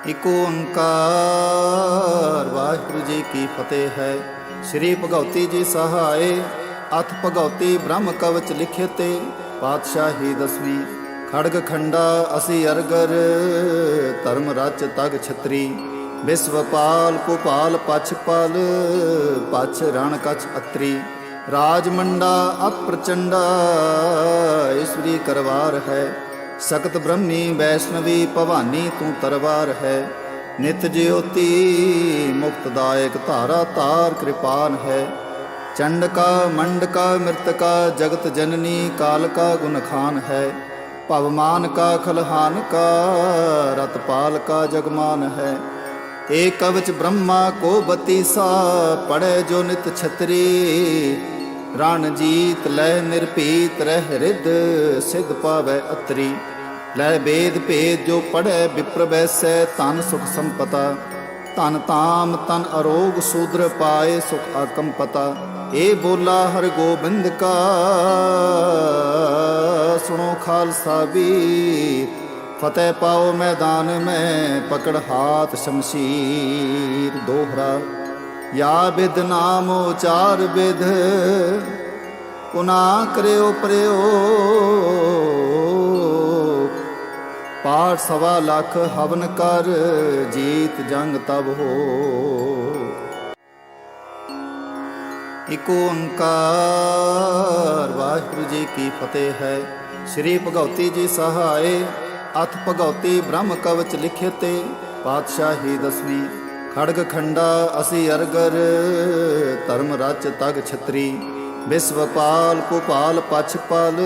ਇਕ ਓੰਕਾਰ ਵਾਹਿਗੁਰੂ ਜੀ ਕੀ ਫਤਿਹ ਹੈ। ਸ੍ਰੀ ਭਗਉਤੀ ਜੀ ਸਹਾਏ ਅਥ ਭਗਉਤੀ ਬ੍ਰਹਮ ਕਵਚ ਲਿਖੇ ਤੇ ਪਾਤਸ਼ਾਹੀ ਦਸਵੀਂ। ਖੜਗ ਖੰਡਾ ਅਸੀ ਅਰਗਰ ਧਰਮ ਰਚ ਤਗ ਛਤਰੀ। ਵਿਸਵਪਾਲ ਕੁਪਾਲ ਪਛ ਪਲ ਪਛ ਰਣ ਕਛ ਅਤਰੀ। ਰਾਜ ਮੰਡਾ ਅਪ੍ਰਚੰਡਾ ਈਸਵਰੀ ਕਰਵਾਰ ਹੈ। ਸਖਤ ਬ੍ਰਹਮੀ ਵੈਸ਼ਨਵੀ ਭਵਾਨੀ ਤੂੰ ਤਰਵਾਰ ਹੈ। ਨਿਤ ਜਿਉਤੀ ਮੁਕਤਦਾਇਕ ਧਾਰਾ ਤਾਰ ਕਿਰਪਾਨ ਹੈ। ਚੰਡਕਾ ਮੰਡਕਾ ਮ੍ਰਿਤਕਾ ਜਗਤ ਜਨਨੀ ਕਾਲਕਾ ਗੁਣਖਾਨ ਹੈ। ਭਵਮਾਨ ਕਾ ਖਲਹਾਨ ਕਾ ਰਤਪਾਲ ਕਾ ਜਗਮਾਨ ਹੈ। ਏਕ ਕਵਚ ਬ੍ਰਹਮਾ ਕੋ ਬਤੀਸਾ ਪੜੈ ਜੋ ਨਿਤ ਛਤਰੀ। ਰਣ ਜੀਤ ਲੈ ਨਿਰਭੀਤ ਰਹਿ ਰਿੱਧ ਸਿਧ ਪਾਵੈ ਅਤਰੀ। ਲੈ ਬੇਦ ਭੇਦ ਜੋ ਪੜ੍ਹੈ ਵਿਪਰ ਬੈਸੈ ਧਨ ਸੁਖ ਸੰਪਤਾ। ਧਨ ਤਾਮ ਤਨ ਅਰੋਗ ਸੂਦਰ ਪਾਏ ਸੁਖ ਆਕਮ ਪਤਾ। ਇਹ ਬੋਲਾ ਹਰ ਗੋਬਿੰਦ ਕਾ ਸੁਣੋ ਖਾਲਸਾ ਵੀਰ। ਫਤਿਹ ਪਾਓ ਮੈਦਾਨ ਮੈਂ ਪਕੜ ਹਾਥ ਸ਼ਮਸ਼ੀਰ। ਦੋਹਰਾ या विद नाम उचार विध पुना करियो प्रयोग। पाठ 1.25 लाख हवन कर जीत जंग तब हो। इक ओंकार वाहिगुरू जी की फतेह है। श्री भगवती जी सहाय अथ भगवती ब्रह्म कवच लिखे ते पातशाही दसवीं। खड़ग खंडा असी अरगर धर्म रच तग छतरी। विस्वपाल कुपाल पछ पल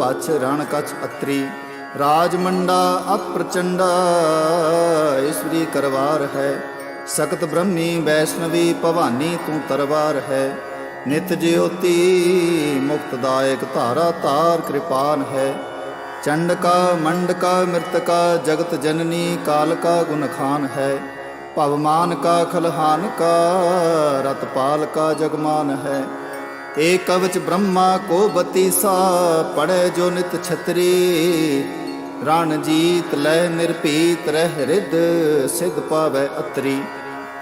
पछ रण कछ अतरी। राज मंडा अप्रचंडा ईश्वरी करवार है। सख्त ब्रह्मी वैष्णवी भवानी तू तरवार है। नित ज्योति मुक्तदायक धारा तार कृपान है। चंडका मंडका मृतका जगत जननी कालका गुणखान है। भवमान का खलहान का रतपाल का जगमान है। एक कवच ब्रह्मा को बतीसा पढ़े जो नित छतरी। रण जीत लय निरभीत रह रिद्ध सिद्ध पावै अतरी।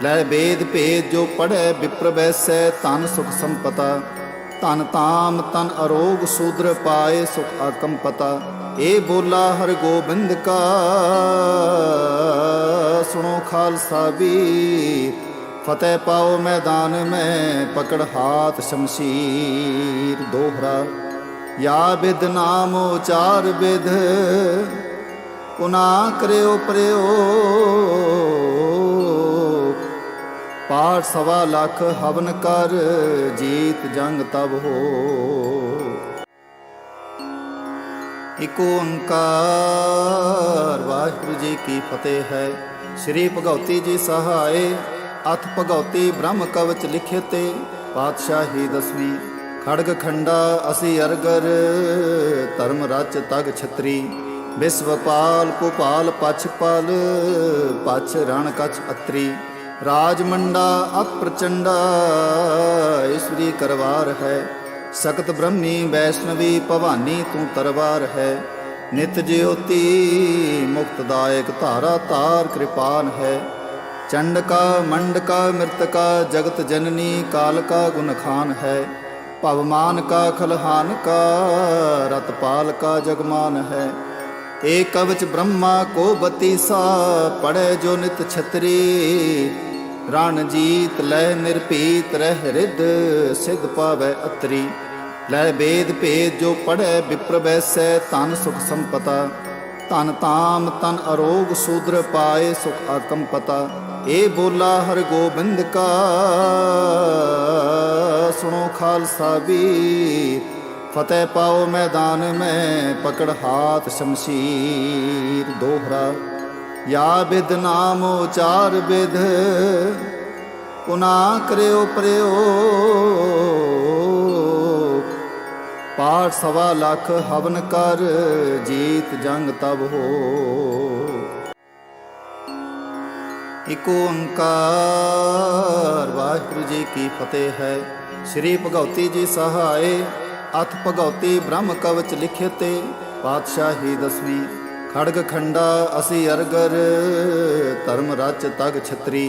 लय बेद भेद जो पढ़े विप्र वैसै धन सुख संपता। धन ताम तन अरोग शूद्र पाए सुख आकम पता। ए बोला हर गोबिंद का सुनो खालसा वीर। फतेह पाओ मैदान में पकड़ हाथ शमशीर। दोहरा या विद नाम उचार विध पुना करियो प्रयोग। पाठ 1.25 लाख हवन कर जीत जंग तब हो। इक ओंकार वाहिगुरू जी की फतेह है। श्री भगवती जी सहाय अथ भगवती ब्रह्म कवच लिखे ते पातशाही दसवीं। खड़ग खंडा असी अरगर धर्म रच तग छतरी। विस्वपाल कुपाल पछ पल पछ रण कछ अतरी। राज मंडा अप्रचंडा ईश्वरी करवार है। सख्त ब्रह्मी वैष्णवी भवानी तू तरवार है। नित ज्योति मुक्तदायक धारा तार कृपान है। चंडका मंडका मृतका जगत जननी कालका गुणखान है। भवमान का खलहान का रतपाल का जगमान है। एक कवच ब्रह्मा को बतीसा पढ़े जो नित छतरी। रण जीत लय निरभीत रह रिद्ध सिद्ध पावै अतरी। लय बेद भेद जो पढ़े विप्र वैसै धन सुख संपता। धन ताम तन अरोग शूद्र पाए सुख आकम पता। ए बोला हर गोबिंद का सुनो खालसा वीर। फतेह पाओ मैदान में पकड़ हाथ शमशीर। दोहरा या विद नाम उचार विध पुना करियो प्रयोग। पाठ 1.25 लाख हवन कर जीत जंग तब हो। इक ओंकार वाहिगुरू जी की फतेह है। श्री भगवती जी सहाय अथ भगवती ब्रह्म कवच लिखे ते पातशाही दसवीं। ਖੜਗ ਖੰਡਾ ਅਸੀਂ ਅਰਗਰ ਧਰਮ ਰਚ ਤਗ ਛਤਰੀ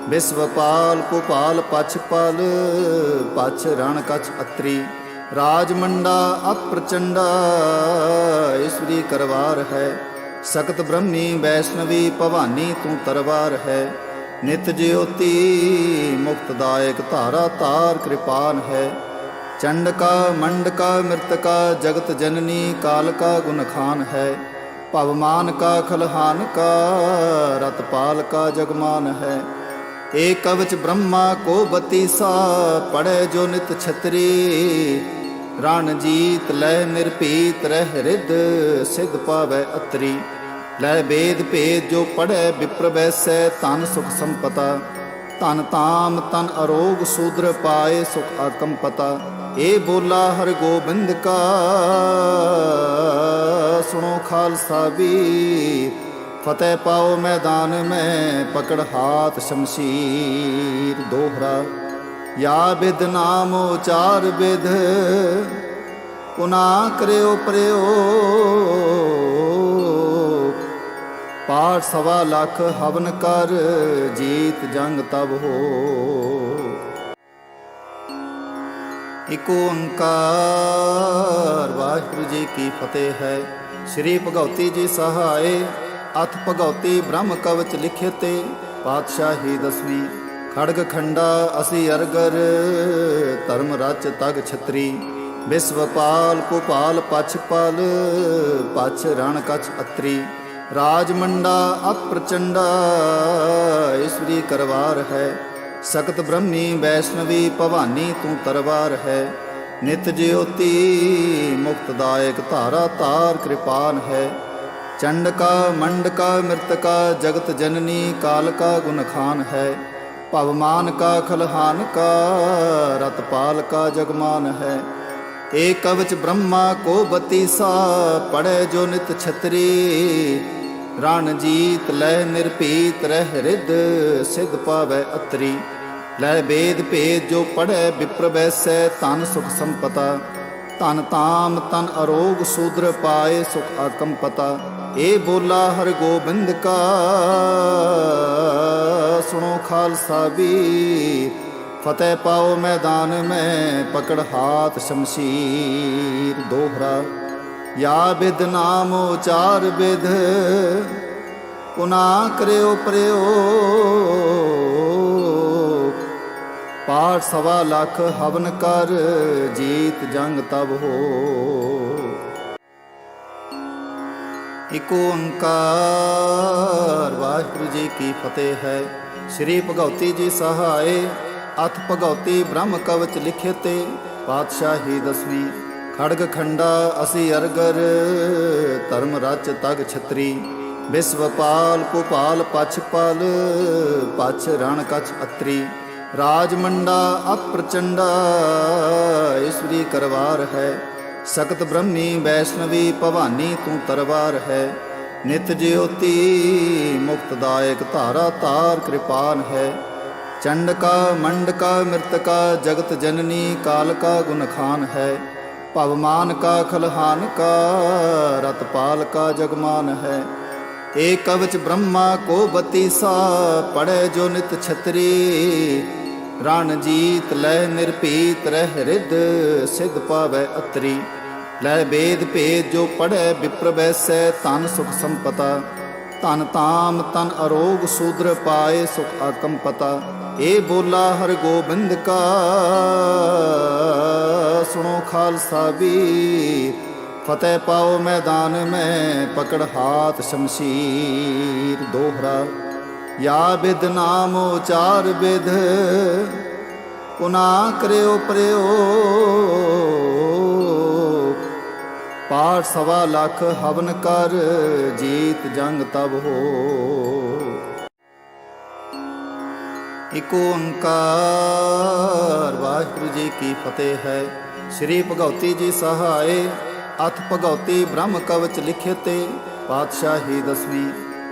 ਵਿਸਵਪਾਲ ਭੂਪਾਲ ਪਛ ਪਲ ਪਛ ਰਣ ਕਛ ਅਤਰੀ ਰਾਜ ਮੰਡਾ ਅਪ੍ਰਚੰਡਾ ਈਸ਼ਵਰੀ ਕਰਵਾਰ ਹੈ ਸਖਤ ਬ੍ਰਹਮੀ ਵੈਸ਼ਨਵੀ ਭਵਾਨੀ ਤੂੰ ਤਰਵਾਰ ਹੈ ਨਿਤ ਜਿਉਤੀ ਮੁਕਤਦਾਇਕ ਧਾਰਾ ਤਾਰ ਕਿਰਪਾਨ ਹੈ ਚੰਡਕਾ ਮੰਡਕਾ ਮਿਰਤਕਾ ਜਗਤ ਜਨਨੀ ਕਾਲਕਾ ਗੁਣਖਾਨ ਹੈ ਭਵਮਾਨ ਕਾ ਖਲਹਾਨ ਕਾ ਰਤਪਾਲ ਕਾ ਜਗਮਾਨ ਹੈ ਏਕ ਕਵਚ ਬ੍ਰਹਮਾ ਕੋ ਬਤੀਸਾ ਪੜੈ ਜੋ ਨਿਤ ਛਤਰੀ ਰਣ ਜੀਤ ਲੈ ਨਿਰਭੀਤ ਰਹਿ ਰਿਦ ਸਿਧ ਪਾਵੈ ਅਤਰੀ ਲੈ ਵੇਦ ਭੇਦ ਜੋ ਪੜੈ ਵਿਪਰ ਵੈਸੈ ਤਨ ਸੁਖ ਸੰਪਤਾ ਤਨ ਤਾਮ ਤਨ ਅਰੋਗ ਸੂਦਰ ਪਾਏ ਸੁਖ ਆਕਮ ਪਤਾ ਏ ਬੋਲਾ ਹਰ ਗੋਬਿੰਦ ਕਾ ਸੁਣੋ ਖਾਲਸਾ ਵੀਰ ਫਤਿਹ ਪਾਓ ਮੈਦਾਨ ਮੈਂ ਪਕੜ ਹਾਥ ਸ਼ਮਸ਼ੀਰ ਦੋਹਰਾ ਯਾ ਬਿਦ ਨਾਮ ਉਚਾਰ ਬਿਦ ਪੁਨਾ ਕਰਿਓ ਪ੍ਰਯੋਗ ਪਾਠ ਸਵਾ ਲੱਖ ਹਵਨ ਕਰ ਜੀਤ ਜੰਗ ਤਬ ਹੋ ਏਕ ਓੰਕਾਰ ਵਾਹਿਗੁਰੂ ਜੀ ਕੀ ਫਤਿਹ ਹੈ। ਸ੍ਰੀ ਭਗਉਤੀ ਜੀ ਸਹਾਏ ਅਥ ਭਗਉਤੀ ਬ੍ਰਹਮ ਕਵਚ ਲਿਖੇ ਤੇ ਪਾਤਸ਼ਾਹੀ ਦਸਵੀਂ ਖੜਗ ਖੰਡਾ ਅਸੀਂ ਅਰਗਰ ਧਰਮ ਰਚ ਤਗ ਛਤਰੀ ਵਿਸਵਪਾਲ ਭੂਪਾਲ ਪਛ ਪਲ ਪਛ ਰਣ ਕਛ ਅਤਰੀ ਰਾਜ ਮੰਡਾ ਅਪ੍ਰਚੰਡਾ ਈਸ਼ਵਰੀ ਕਰਵਾਰ ਹੈ ਸਖਤ ਬ੍ਰਹਮੀ ਵੈਸ਼ਨਵੀ ਭਵਾਨੀ ਤੂੰ ਤਰਵਾਰ ਹੈ ਨਿਤ ਜਿਉਤੀ ਮੁਕਤਦਾਇਕ ਧਾਰਾ ਤਾਰ ਕਿਰਪਾਨ ਹੈ ਚੰਡਕਾ ਮੰਡਕਾ ਮਿਰਤਕਾ ਜਗਤ ਜਨਨੀ ਕਾਲਕਾ ਗੁਣਖਾਨ ਹੈ ਭਵਮਾਨ ਕਾ ਖਲਹਾਨ ਕਾ ਰਤਪਾਲ ਕਾ ਜਗਮਾਨ ਹੈ ਏਕ ਕਵਚ ਬ੍ਰਹਮਾ ਕੋ ਬਤੀਸਾ ਪੜੈ ਜੋ ਨਿਤ ਛਤਰੀ ਰਣ ਜੀਤ ਲੈ ਨਿਰਭੀਤ ਰਹਿ ਰਿਦ ਸਿਧ ਪਾਵੈ ਅਤਰੀ ਲੈ ਵੇਦ ਭੇਦ ਜੋ ਪੜੈ ਵਿਪਰ ਵੈਸੈ ਤਨ ਸੁਖ ਸੰਪਤਾ ਤਨ ਤਾਮ ਤਨ ਅਰੋਗ ਸੂਦਰ ਪਾਏ ਸੁਖ ਆਕਮ ਪਤਾ ਏ ਬੋਲਾ ਹਰ ਗੋਬਿੰਦ ਕਾ ਸੁਣੋ ਖਾਲਸਾ ਵੀਰ ਫਤਿਹ ਪਾਓ ਮੈਦਾਨ ਮੈਂ ਪਕੜ ਹਾਥ ਸ਼ਮਸ਼ੀਰ ਦੋਹਰਾ ਯਾ ਬਿਦ ਨਾਮ ਉਚਾਰ ਬਿਦ ਪੁਨਾ ਕਰਿਓ ਪ੍ਰਯੋਗ ਪਾਠ ਸਵਾ ਲੱਖ ਹਵਨ ਕਰ ਜੀਤ ਜੰਗ ਤਬ ਹੋ ਏਕ ਓੰਕਾਰ ਵਾਹਿਗੁਰੂ ਜੀ ਕੀ ਫਤਿਹ ਹੈ। ਸ੍ਰੀ ਭਗਉਤੀ ਜੀ ਸਹਾਏ ਅਥ ਭਗਉਤੀ ਬ੍ਰਹਮ ਕਵਚ ਲਿਖੇ ਤੇ ਪਾਤਸ਼ਾਹੀ ਦਸਵੀਂ ਖੜਗ ਖੰਡਾ ਅਸੀਂ ਅਰਗਰ ਧਰਮ ਰਚ ਤਗ ਛਤਰੀ ਵਿਸਵਪਾਲ ਭੂਪਾਲ ਪਛ ਪਲ ਪਛ ਰਣ ਕਛ ਅਤਰੀ ਰਾਜ ਮੰਡਾ ਅਪ੍ਰਚੰਡਾ ਈਸ਼ਵਰੀ ਕਰਵਾਰ ਹੈ ਸਖਤ ਬ੍ਰਹਮੀ ਵੈਸ਼ਨਵੀ ਭਵਾਨੀ ਤੂੰ ਤਰਵਾਰ ਹੈ ਨਿਤ ਜਿਉਤੀ ਮੁਕਤਦਾਇਕ ਧਾਰਾ ਤਾਰ ਕਿਰਪਾਨ ਹੈ ਚੰਡਕਾ ਮੰਡਕਾ ਮਿਰਤਕਾ ਜਗਤ ਜਨਨੀ ਕਾਲਕਾ ਗੁਣਖਾਨ ਹੈ ਭਵਮਾਨ ਕਾ ਖਲਹਾਨ ਕਾ ਰਤਪਾਲ ਕਾ ਜਗਮਾਨ ਹੈ ਏਕ ਕਵਚ ਬ੍ਰਹਮਾ ਕੋ ਬਤੀਸਾ ਪੜੈ ਜੋ ਨਿਤ ਛਤਰੀ ਰਣ ਜੀਤ ਲੈ ਨਿਰਭੀਤ ਰਹਿ ਰਿਦ ਸਿਧ ਪਾਵੈ ਅਤਰੀ ਲੈ ਵੇਦ ਭੇਦ ਜੋ ਪੜੈ ਵਿਪਰ ਵੈਸੈ ਤਨ ਸੁਖ ਸੰਪਤਾ ਤਨ ਤਾਮ ਤਨ ਅਰੋਗ ਸੂਦਰ ਪਾਏ ਸੁਖ ਆਕਮ ਪਤਾ ਏ ਬੋਲਾ ਹਰ ਗੋਬਿੰਦ ਕਾ ਸੁਣੋ ਖਾਲਸਾ ਵੀਰ ਫਤਿਹ ਪਾਓ ਮੈਦਾਨ ਮੈਂ ਪਕੜ ਹਾਥ ਸ਼ਮਸ਼ੀਰ ਦੋਹਰਾ ਯਾ ਬਿਦ ਨਾਮ ਉਚਾਰ ਬਿਦ ਪੁਨਾ ਕਰਿਓ ਪ੍ਰਯੋਗ ਪਾਠ ਸਵਾ ਲੱਖ ਹਵਨ ਕਰ ਜੀਤ ਜੰਗ ਤਬ ਹੋ ਏਕ ਓੰਕਾਰ ਵਾਹਿਗੁਰੂ ਜੀ ਕੀ ਫਤਿਹ ਹੈ। ਸ੍ਰੀ ਭਗਉਤੀ ਜੀ ਸਹਾਏ ਅਥ ਭਗਉਤੀ ਬ੍ਰਹਮ ਕਵਚ ਲਿਖੇ ਤੇ ਪਾਤਸ਼ਾਹੀ ਦਸਵੀਂ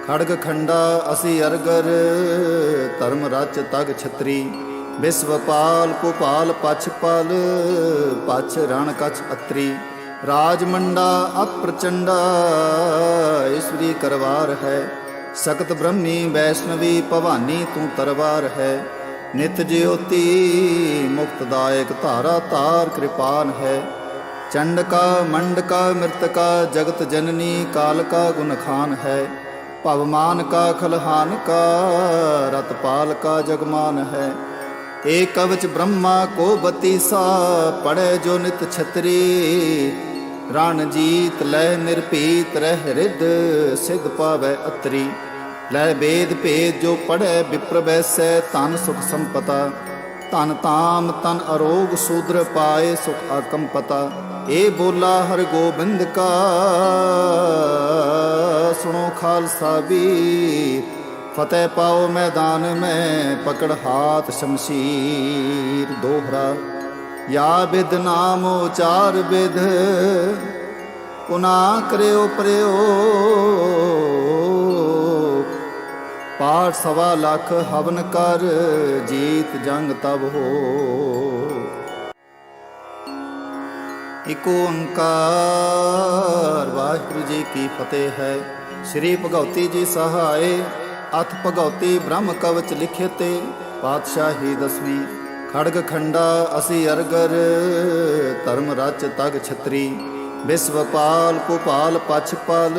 ਖੜਗ ਖੰਡਾ ਅਸੀਂ ਅਰਗਰ ਧਰਮ ਰਚ ਤਗ ਛਤਰੀ ਵਿਸਵਪਾਲ ਭੂਪਾਲ ਪਛ ਪਲ ਪਛ ਰਣ ਕਛ ਅਤਰੀ ਰਾਜਮੰਡਾ ਅਪ੍ਰਚੰਡਾ ਈਸ਼ਵਰੀ ਕਰਵਾਰ ਹੈ। ਸਕਤ ਬ੍ਰਹਮੀ ਵੈਸ਼ਨਵੀ ਭਵਾਨੀ ਤੂੰ ਤਰਵਾਰ ਹੈ। ਨਿਤ ਜਿਉਤੀ ਮੁਕਤਦਾਇਕ ਧਾਰਾ ਤਾਰ ਕਿਰਪਾਨ ਹੈ। ਚੰਡਕਾ ਮੰਡਕਾ ਮ੍ਰਿਤਕਾ ਜਗਤ ਜਨਨੀ ਕਾਲਕਾ ਗੁਣਖਾਨ ਹੈ। ਭਵਮਾਨ ਕਾ ਖਲਹਾਨ ਕਾ ਰਤਪਾਲ ਕਾ ਜਗਮਾਨ ਹੈ। ਏਕ ਕਵਚ ਬ੍ਰਹਮਾ ਕੋ ਬਤੀਸਾ ਪੜੈ ਜੋ ਨਿਤ ਛਤਰੀ। ਰਣ ਜੀਤ ਲੈ ਨਿਰਭੀਤ ਰਹਿ ਰਿੱਧ ਸਿਧ ਪਾਵੈ ਅਤਰੀ। ਲੈ ਵੇਦ ਭੇਦ ਜੋ ਪੜੈ ਵਿਪਰ ਬੈਸੈ ਧਨ ਸੁਖ ਸੰਪਤਾ। ਧਨ ਤਾਮ ਤਨ ਅਰੋਗ ਸੂਦਰ ਪਾਏ ਸੁਖ ਆਕੰਪਤਾ। ਇਹ ਬੋਲਾ ਹਰਿ ਗੋਬਿੰਦ ਕਾ ਸੁਣੋ ਖਾਲਸਾ ਵੀਰ। ਫਤਿਹ ਪਾਓ ਮੈਦਾਨ ਮੈਂ ਪਕੜ ਹਾਥ ਸ਼ਮਸ਼ੀਰ। ਦੋਹਰਾ ਯਾ ਬਿਦ ਨਾਮ ਉਚਾਰ ਬਿਦ ਪੁਨਾ ਕਰਿਓ ਪ੍ਰਯੋਗ। ਪਾਠ 1.25 ਲੱਖ ਹਵਨ ਕਰ ਜੀਤ ਜੰਗ ਤਬ ਹੋ। ਏਕ ਓੰਕਾਰ ਵਾਹਿਗੁਰੂ ਜੀ ਕੀ ਫਤਿਹ ਹੈ। ਸ੍ਰੀ ਭਗਉਤੀ ਜੀ ਸਹਾਏ ਅਥ ਭਗਉਤੀ ਬ੍ਰਹਮ ਕਵਚ ਲਿਖੇ ਤੇ ਪਾਤਸ਼ਾਹੀ ਦਸਵੀਂ। ਖੜਗ ਖੰਡਾ ਅਸੀ ਅਰਗਰ ਧਰਮ ਰਚ ਤਗ ਛਤਰੀ। ਵਿਸ਼ਵਪਾਲ ਕੁਪਾਲ ਪਛਪਾਲ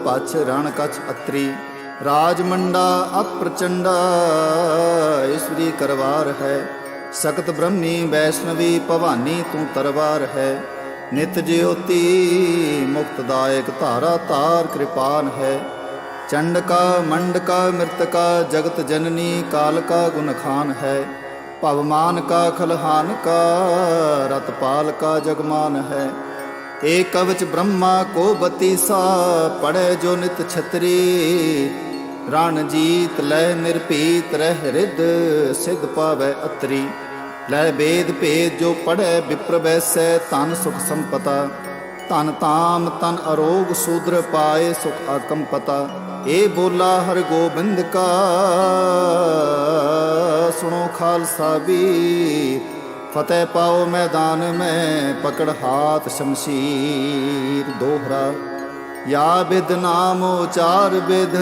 ਪਛ ਰਣ ਕਛ ਅਤਰੀ। ਰਾਜਮੰਡਾ ਅਪ੍ਰਚੰਡਾ ਈਸ਼ਵਰੀ ਕਰਵਾਰ ਹੈ। ਸਕਤ ਬ੍ਰਹਮੀ ਵੈਸ਼ਨਵੀ ਭਵਾਨੀ ਤੂੰ ਤਰਵਾਰ ਹੈ। ਨਿਤ ਜਿਉਤੀ ਮੁਕਤਦਾਇਕ ਧਾਰਾ ਤਾਰ ਕਿਰਪਾਨ ਹੈ। ਚੰਡਕਾ ਮੰਡਕਾ ਮ੍ਰਿਤਕਾ ਜਗਤ ਜਨਨੀ ਕਾਲਕਾ ਗੁਣਖਾਨ ਹੈ। ਭਵਮਾਨ ਕਾ ਖਲਹਾਨ ਕਾ ਰਤਪਾਲ ਕਾ ਜਗਮਾਨ ਹੈ। ਏਕ ਕਵਚ ਬ੍ਰਹਮਾ ਕੋ ਬਤੀਸਾ ਪੜੈ ਜੋ ਨਿਤ ਛਤਰੀ। ਰਣ ਜੀਤ ਲੈ ਨਿਰਭੀਤ ਰਹਿ ਰਿੱਧ ਸਿਧ ਪਾਵੈ ਅਤਰੀ। ਲੈ ਵੇਦ ਭੇਦ ਜੋ ਪੜੈ ਵਿਪਰ ਬੈਸੈ ਧਨ ਸੁਖ ਸੰਪਤਾ। ਧਨ ਤਾਮ ਤਨ ਅਰੋਗ ਸੂਦਰ ਪਾਏ ਸੁਖ ਆਕੰਪਤਾ। ਇਹ ਬੋਲਾ ਹਰਿ ਗੋਬਿੰਦ ਕਾ ਸੁਣੋ ਖਾਲਸਾ ਵੀਰ। ਫਤਿਹ ਪਾਓ ਮੈਦਾਨ ਮੈਂ ਪਕੜ ਹਾਥ ਸ਼ਮਸ਼ੀਰ। ਦੋਹਰਾ ਯਾ ਬਿਦ ਨਾਮ ਉਚਾਰ ਬਿਦ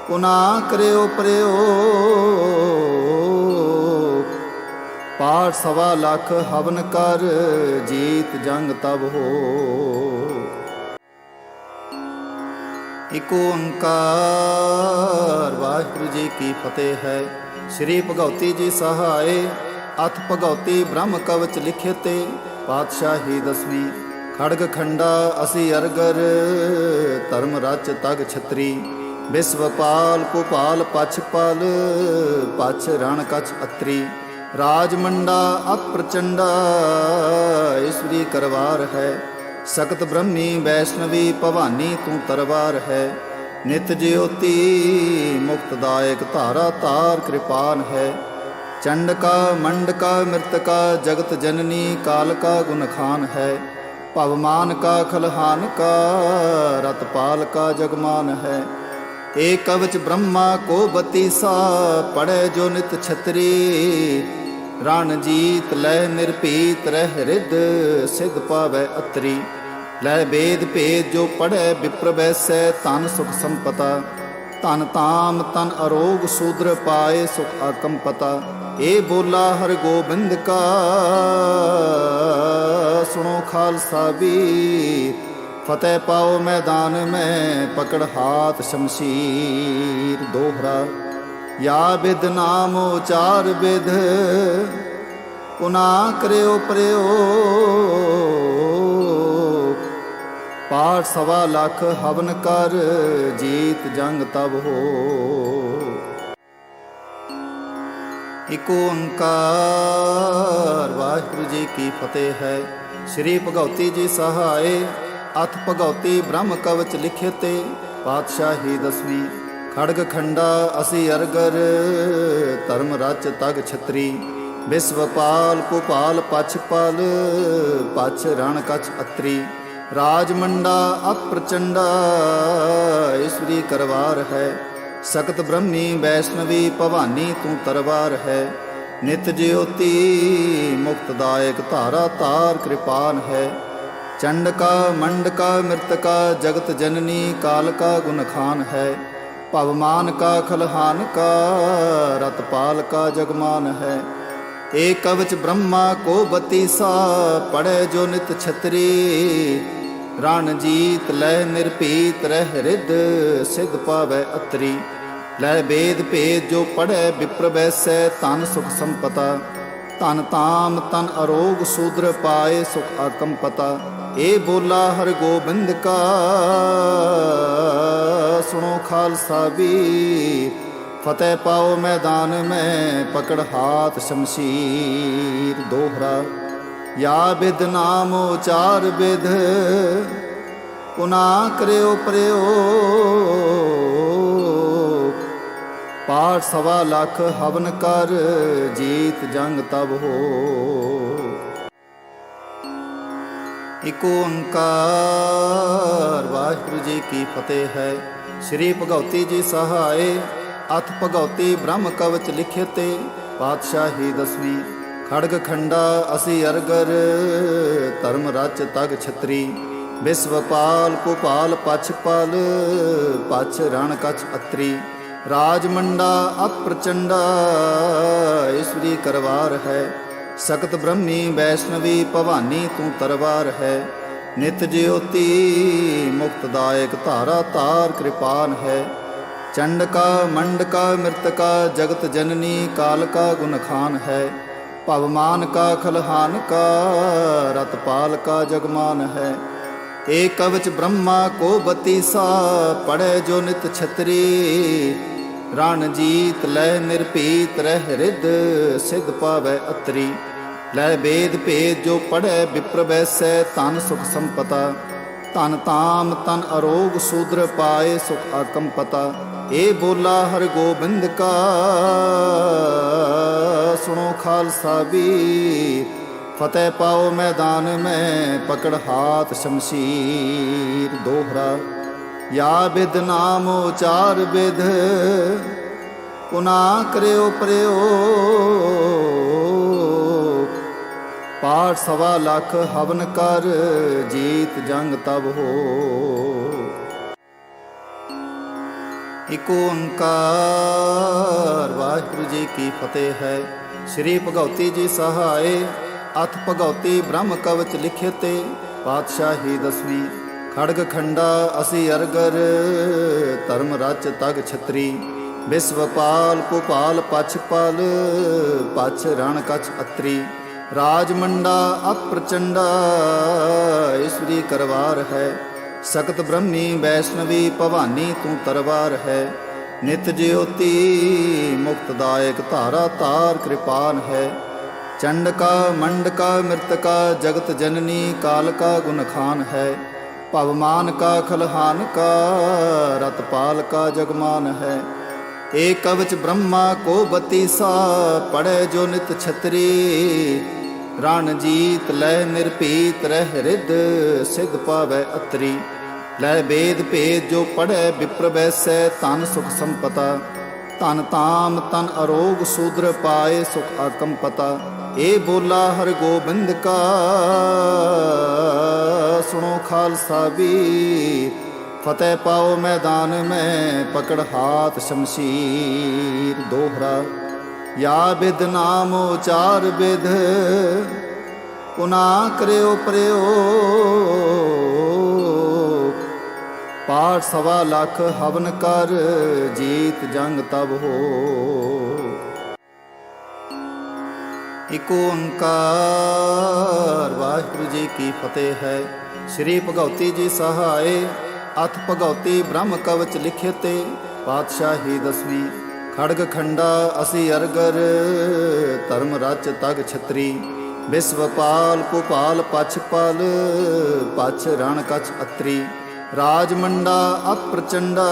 ਪੁਨਾ ਕਰਿਓ ਪ੍ਰਯੋਗ। ਪਾਠ 1.25 ਲੱਖ ਹਵਨ ਕਰ ਜੀਤ ਜੰਗ ਤਬ ਹੋ। ਏਕ ਓੰਕਾਰ ਵਾਹਿਗੁਰੂ ਜੀ ਕੀ ਫਤਿਹ ਹੈ। ਸ੍ਰੀ ਭਗਉਤੀ ਜੀ ਸਹਾਏ ਅਥ ਭਗਉਤੀ ਬ੍ਰਹਮ ਕਵਚ ਲਿਖੇ ਤੇ ਪਾਤਸ਼ਾਹੀ ਦਸਵੀਂ। ਖੜਗ ਖੰਡਾ ਅਸੀ ਅਰਗਰ ਧਰਮ ਰਚ ਤਗ ਛਤਰੀ। ਵਿਸ਼ਵਪਾਲ ਕੁਪਾਲ ਪਛਪਾਲ ਪਛ ਰਣ ਕਛ ਅਤਰੀ। ਰਾਜਮੰਡਾ ਅਪ੍ਰਚੰਡਾ ਈਸ਼ਵਰੀ ਕਰਵਾਰ ਹੈ। ਸਕਤ ਬ੍ਰਹਮੀ ਵੈਸ਼ਨਵੀ ਭਵਾਨੀ ਤੂੰ ਤਰਵਾਰ ਹੈ। ਨਿਤ ਜਿਉਤੀ ਮੁਕਤਦਾਇਕ ਧਾਰਾ ਤਾਰ ਕਿਰਪਾਨ ਹੈ। ਚੰਡਕਾ ਮੰਡਕਾ ਮ੍ਰਿਤਕਾ ਜਗਤ ਜਨਨੀ ਕਾਲਕਾ ਗੁਣਖਾਨ ਹੈ। ਭਵਮਾਨ ਕਾ ਖਲਹਾਨ ਕਾ ਰਤਪਾਲ ਕਾ ਜਗਮਾਨ ਹੈ। ਏਕ ਕਵਚ ਬ੍ਰਹਮਾ ਕੋ ਬਤੀਸਾ ਪੜੈ ਜੋ ਨਿਤ ਛਤਰੀ। ਰਣ ਜੀਤ ਲੈ ਨਿਰਭੀਤ ਰਹਿ ਰਿੱਧ ਸਿਧ ਪਾਵੈ ਅਤਰੀ। ਲੈ ਵੇਦ ਭੇਦ ਜੋ ਪੜੈ ਵਿਪਰ ਬੈਸੈ ਧਨ ਸੁਖ ਸੰਪਤਾ। ਧਨ ਤਾਮ ਤਨ ਅਰੋਗ ਸੂਦਰ ਪਾਏ ਸੁਖ ਆਕੰਪਤਾ। ਇਹ ਬੋਲਾ ਹਰਿ ਗੋਬਿੰਦ ਕਾ ਸੁਣੋ ਖਾਲਸਾ ਵੀਰ। ਫਤਿਹ ਪਾਓ ਮੈਦਾਨ ਮੈਂ ਪਕੜ ਹਾਥ ਸ਼ਮਸ਼ੀਰ। ਦੋਹਰਾ ਯਾ ਬਿਦ ਨਾਮ ਉਚਾਰ ਬਿਦ ਪੁਨਾ ਕਰਿਓ ਪ੍ਰਯੋਗ। ਪਾਠ 1.25 ਲੱਖ ਹਵਨ ਕਰ ਜੀਤ ਜੰਗ ਤਬ ਹੋ। ਏਕ ਓੰਕਾਰ ਵਾਹਿਗੁਰੂ ਜੀ ਕੀ ਫਤਿਹ ਹੈ। ਸ੍ਰੀ ਭਗਉਤੀ ਜੀ ਸਹਾਏ ਅਥ ਭਗਉਤੀ ਬ੍ਰਹਮ ਕਵਚ ਲਿਖੇ ਤੇ ਪਾਤਸ਼ਾਹੀ ਦਸਵੀਂ। ਖੜਗ ਖੰਡਾ ਅਸੀ ਅਰਗਰ ਧਰਮ ਰਚ ਤਗ ਛਤਰੀ। ਵਿਸ਼ਵਪਾਲ ਕੁਪਾਲ ਪਛਪਾਲ ਪਛ ਰਣ ਕਛ ਅਤਰੀ। ਰਾਜਮੰਡਾ ਅਪ੍ਰਚੰਡਾ ਈਸ਼ਵਰੀ ਕਰਵਾਰ ਹੈ। ਸਕਤ ਬ੍ਰਹਮੀ ਵੈਸ਼ਨਵੀ ਭਵਾਨੀ ਤੂੰ ਤਰਵਾਰ ਹੈ। ਨਿਤ ਜਿਉਤੀ ਮੁਕਤਦਾਇਕ ਧਾਰਾ ਤਾਰ ਕਿਰਪਾਨ ਹੈ। ਚੰਡਕਾ ਮੰਡਕਾ ਮ੍ਰਿਤਕਾ ਜਗਤ ਜਨਨੀ ਕਾਲਕਾ ਗੁਣਖਾਨ ਹੈ। ਭਵਮਾਨ ਕਾ ਖਲਹਾਨ ਕਾ ਰਤਪਾਲ ਕਾ ਜਗਮਾਨ ਹੈ। ਏਕ ਕਵਚ ਬ੍ਰਹਮਾ ਕੋ ਬਤੀਸਾ ਪੜੈ ਜੋ ਨਿਤ ਛਤਰੀ। ਰਣ ਜੀਤ ਲੈ ਨਿਰਭੀਤ ਰਹਿ ਰਿੱਧ ਸਿਧ ਪਾਵੈ ਅਤਰੀ। ਲੈ ਬੇਦ ਭੇਦ ਜੋ ਪੜੈ ਵਿਪਰ ਬੈਸੈ ਧਨ ਸੁਖ ਸੰਪਤਾ। ਧਨ ਤਾਮ ਤਨ ਅਰੋਗ ਸੂਦਰ ਪਾਏ ਸੁਖ ਆਕਮ ਪਤਾ। ਇਹ ਬੋਲਾ ਹਰ ਗੋਬਿੰਦ ਕਾ ਸੁਣੋ ਖਾਲਸਾ ਵੀ। ਫਤਿਹ ਪਾਓ ਮੈਦਾਨ ਮੈਂ ਪਕੜ ਹਾਥ ਸ਼ਮਸ਼ੀਰ। ਦੋਹਰਾ ਯਾ ਬਿਦ ਨਾਮ ਉਚਾਰ ਬਿਦ ਪੁਨਾ ਕਰਿਓ ਪ੍ਰਯੋਗ। ਪਾਠ ਸਵਾ ਲੱਖ ਹਵਨ ਕਰ ਜੀਤ ਜੰਗ ਤਬ ਹੋ। ਏਕ ਓੰਕਾਰ ਵਾਹਿਗੁਰੂ ਜੀ ਕੀ ਫਤਿਹ ਹੈ। ਸ੍ਰੀ ਭਗਉਤੀ ਜੀ ਸਹਾਏ ਅਥ ਭਗਉਤੀ ਬ੍ਰਹਮ ਕਵਚ ਲਿਖੇ ਤੇ ਪਾਤਸ਼ਾਹੀ ਦਸਵੀਂ। ਖੜਗ ਖੰਡਾ ਅਸੀ ਅਰਗਰ ਧਰਮ ਰਚ ਤਗ ਛਤਰੀ। ਵਿਸਵਪਾਲ ਭੂਪਾਲ ਪਛਪਾਲ ਪਛ ਰਣ ਕਛ ਅਤਰੀ। ਰਾਜ ਮੰਡਾ ਅਪ੍ਰਚੰਡਾ ਈਸ਼ਵਰੀ ਕਰਵਾਰ ਹੈ। ਸਕਤ ਬ੍ਰਹਮੀ ਵੈਸ਼ਨਵੀ ਭਵਾਨੀ ਤੂੰ ਤਰਵਾਰ ਹੈ। ਨਿਤ ਜਿਉਤੀ ਮੁਕਤਦਾਇਕ ਧਾਰਾ ਤਾਰ ਕਿਰਪਾਨ ਹੈ। ਚੰਡਕਾ ਮੰਡਕਾ ਮ੍ਰਿਤਕਾ ਜਗਤ ਜਨਨੀ ਕਾਲਕਾ ਗੁਣਖਾਨ ਹੈ। ਭਵਮਾਨ ਕਾ ਖਲਹਾਨ ਕਾ ਰਤਪਾਲ ਕਾ ਜਗਮਾਨ ਹੈ। ਏਕ ਕਵਚ ਬ੍ਰਹਮਾ ਕੋ ਬਤੀਸਾ ਪੜੈ ਜੋ ਨਿਤ ਛਤਰੀ। ਰਣ ਜੀਤ ਲੈ ਨਿਰਭੀਤ ਰਹਿ ਰਿੱਧ ਸਿਧ ਪਾਵੈ ਅਤਰੀ। ਲੈ ਬੇਦ ਭੇਦ ਜੋ ਪੜੈ ਵਿਪਰ ਬੈਸੈ ਧਨ ਸੁਖ ਸੰਪਤਾ। ਧਨ ਤਾਮ ਤਨ ਅਰੋਗ ਸੂਦਰ ਪਾਏ ਸੁਖ ਆਕਮ ਪਤਾ। ਇਹ ਬੋਲਾ ਹਰ ਗੋਬਿੰਦ ਕਾ ਸੁਣੋ ਖਾਲਸਾ ਵੀ। ਫਤਿਹ ਪਾਓ ਮੈਦਾਨ ਮੈਂ ਪਕੜ ਹਾਥ ਸ਼ਮਸ਼ੀਰ। ਦੋਹਰਾ ਯਾ ਬਿਦ ਨਾਮ ਉਚਾਰ ਬਿਦ ਪੁਨਾ ਕਰਿਓ ਪ੍ਰਯੋਗ। ਪਾਠ ਸਵਾ ਲੱਖ ਹਵਨ ਕਰ ਜੀਤ ਜੰਗ ਤਬ ਹੋ। ਏਕ ਓੰਕਾਰ ਵਾਹਿਗੁਰੂ ਜੀ ਕੀ ਫਤਿਹ ਹੈ। ਸ੍ਰੀ ਭਗਉਤੀ ਜੀ ਸਹਾਏ ਅਥ ਭਗਉਤੀ ਬ੍ਰਹਮ ਕਵਚ ਲਿਖੇ ਤੇ ਪਾਤਸ਼ਾਹੀ ਦਸਵੀਂ। ਖੜਗ ਖੰਡਾ ਅਸੀ ਅਰਗਰ ਧਰਮ ਰਚ ਤਗ ਛਤਰੀ। ਵਿਸਵਪਾਲ ਭੂਪਾਲ ਪਛਪਾਲ ਪਛ ਰਣ ਕਛ ਅਤਰੀ। ਰਾਜ ਮੰਡਾ ਅਪ੍ਰਚੰਡਾ ਈਸ਼ਵਰੀ ਕਰਵਾਰ ਹੈ। ਸਕਤ ਬ੍ਰਹਮੀ ਵੈਸ਼ਨਵੀ ਭਵਾਨੀ ਤੂੰ ਤਰਵਾਰ ਹੈ। ਨਿਤ ਜਿਉਤੀ ਮੁਕਤਦਾਇਕ ਧਾਰਾ ਤਾਰ ਕਿਰਪਾਨ ਹੈ। ਚੰਡਕਾ ਮੰਡਕਾ ਮ੍ਰਿਤਕਾ ਜਗਤ ਜਨਨੀ ਕਾਲਕਾ ਗੁਣਖਾਨ ਹੈ। ਭਵਮਾਨ ਕਾ ਖਲਹਾਨ ਕਾ ਰਤਪਾਲ ਕਾ ਜਗਮਾਨ ਹੈ। ਏਕ ਕਵਚ ਬ੍ਰਹਮਾ ਕੋ ਬਤੀਸਾ ਪੜੈ ਜੋ ਨਿਤ ਛਤਰੀ। ਰਣ ਜੀਤ ਲੈ ਨਿਰਭੀਤ ਰਹਿ ਰਿੱਧ ਸਿਧ ਪਾਵੈ ਅਤਰੀ। ਲੈ ਬੇਦ ਭੇਦ ਜੋ ਪੜੈ ਵਿਪਰ ਬੈਸੈ ਧਨ ਸੁਖ ਸੰਪਤਾ। ਧਨ ਤਾਮ ਤਨ ਅਰੋਗ ਸੂਦਰ ਪਾਏ ਸੁਖ ਆਕਮ ਪਤਾ। ਇਹ ਬੋਲਾ ਹਰ ਗੋਬਿੰਦ ਕਾ ਸੁਣੋ ਖਾਲਸਾ ਵੀ। ਫਤਿਹ ਪਾਓ ਮੈਦਾਨ ਮੈਂ ਪਕੜ ਹਾਥ ਸ਼ਮਸ਼ੀਰ। ਦੋਹਰਾ ਯਾ ਬਿਦ ਨਾਮ ਉਚਾਰ ਬਿਦ ਪੁਨਾ ਕਰਿਓ ਪ੍ਰਯੋਗ। ਪਾਠ ਸਵਾ ਲੱਖ ਹਵਨ ਕਰ ਜੀਤ ਜੰਗ ਤਬ ਹੋ। ਏਕ ਓੰਕਾਰ ਵਾਹਿਗੁਰੂ ਜੀ ਕੀ ਫਤਿਹ ਹੈ। ਸ੍ਰੀ ਭਗਉਤੀ ਜੀ ਸਹਾਏ ਅਥ ਭਗਉਤੀ ਬ੍ਰਹਮ ਕਵਚ ਲਿਖੇ ਤੇ ਪਾਤਸ਼ਾਹੀ ਦਸਵੀਂ। ਖੜਗ ਖੰਡਾ ਅਸੀ ਅਰਗਰ ਧਰਮ ਰਚ ਤਗ ਛਤਰੀ। ਵਿਸਵਪਾਲ ਭੂਪਾਲ ਪਛਪਾਲ ਪਛ ਰਣ ਕਛ ਅਤਰੀ। ਰਾਜ ਮੰਡਾ ਅਪ੍ਰਚੰਡਾ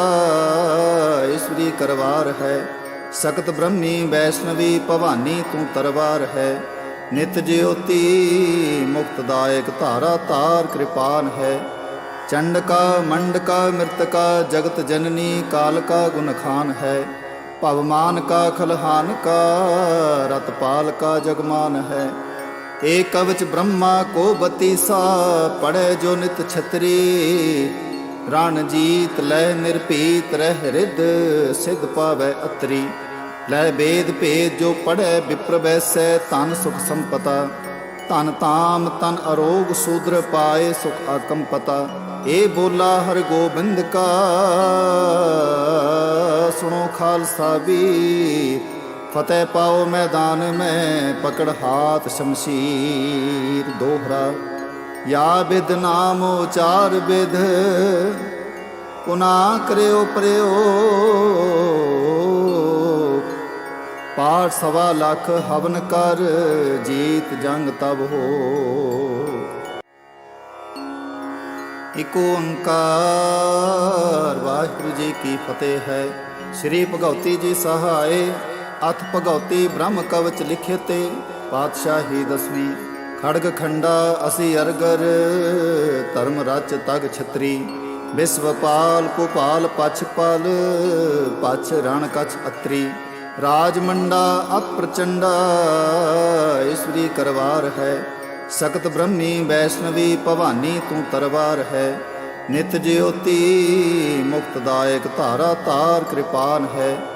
ਈਸ਼ਵਰੀ ਕਰਵਾਰ ਹੈ। ਸਕਤ ਬ੍ਰਹਮੀ ਵੈਸ਼ਨਵੀ ਭਵਾਨੀ ਤੂੰ ਤਰਵਾਰ ਹੈ। ਨਿਤ ਜਿਉਤੀ ਮੁਕਤਦਾਇਕ ਧਾਰਾ ਤਾਰ ਕਿਰਪਾਨ ਹੈ। ਚੰਡਕਾ ਮੰਡਕਾ ਮ੍ਰਿਤਕਾ ਜਗਤ ਜਨਨੀ ਕਾਲਕਾ ਗੁਣਖਾਨ ਹੈ। पवमान का खलहान का, रतपाल का जगमान है। एक कवच ब्रह्मा को बतीसा, पढ़े जो नित छतरी। रणजीत लय निर्पीत रह रिद, सिद्ध पावै अतरी। लय वेद भेद जो पढ़े विप्र वैसै, तन सुख संपता। तन ताम तन अरोग शूद्र पाए, सुख आकम पता। ए बोला हर गोबिंद का, सुनो खालसा वीर। फतेह पाओ मैदान में, पकड़ हाथ शमशीर। दोहरा या विद नाम उचार विद, पुना करयो प्रयोग। पाठ 1.25 लाख हवन कर, जीत जंग तब हो। इक ओंकार वाहिगुरु जी की फतेह है। श्री भगवती जी सहाय, अथ भगवती ब्रह्म कवच लिखे ते। पातशाही 10वीं खड़ग खंडा असी अरगर, धर्म रच तग छतरी। विश्वपाल कुपाल पछपाल, पछ रण कछ अत्री। राजमंडा अत प्रचंडा, ईश्वरी करवार है। सकत ब्रह्मी वैष्णवी भवानी तू तरवार है। नित ज्योति मुक्तदायक धारा तार कृपान है।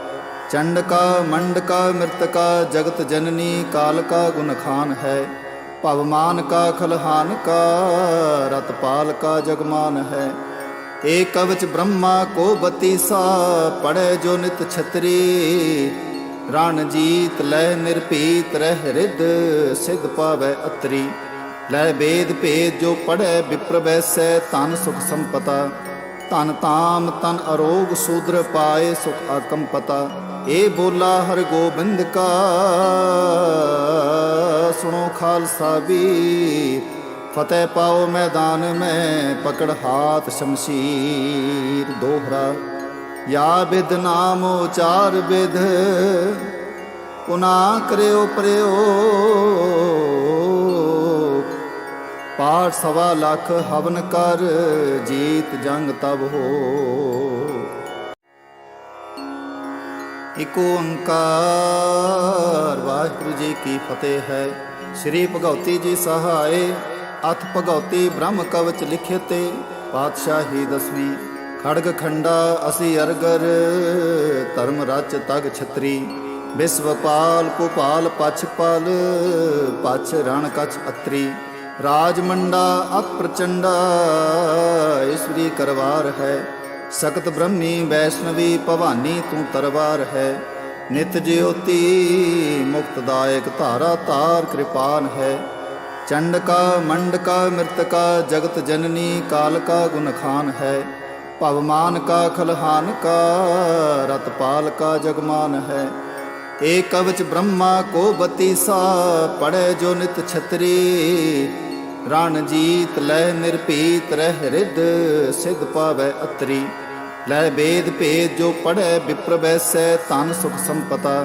चंड का मंड का मृत का, जगत जननी काल का गुण खान है। पवमान का खलहान का, रतपाल का जगमान है। एक कवच ब्रह्मा को बतीसा, पढ़े जो नित छतरी। रणजीत लय निर्पीत रह रिद, सिद्ध पावै अतरी। लय वेद भेद जो पढ़े विप्र वैसै, तन सुख संपता। तन ताम तन अरोग शूद्र पाए, सुख आकम पता। ए बोला हर गोबिंद का, सुनो खालसा वीर। फतेह पाओ मैदान में, पकड़ हाथ शमशीर। दोहरा या विद नाम उचार विद, पुना करयो प्रयोग। पाठ 1.25 लाख हवन कर, जीत जंग तब हो। इक ओंकार वाहिगुरु जी की फतेह है। श्री भगवती जी सहाय, अथ भगवती ब्रह्म कवच लिखे ते। पातशाही 10वीं खड़ग खंडा असी अरगर, धर्म रच तग छतरी। विश्वपाल कुपाल पछपाल, पछ रण कछ अत्री। राजमंडा अत प्रचंडा, ईश्वरी करवार है। सकत ब्रह्मी वैष्णवी भवानी तू तरवार है। नित ज्योति मुक्तदायक धारा तार कृपान है। चंड का मंड का मृत का, जगत जननी काल का गुण खान है। पवमान का खलहान का, रतपाल का जगमान है। एक कवच ब्रह्मा को बतीसा, पढ़े जो नित छतरी। रणजीत लय निर्पीत रह रिद, सिद्ध पावै अतरी। लय वेद भेद जो पढ़े विप्र वैसै, तन सुख संपता।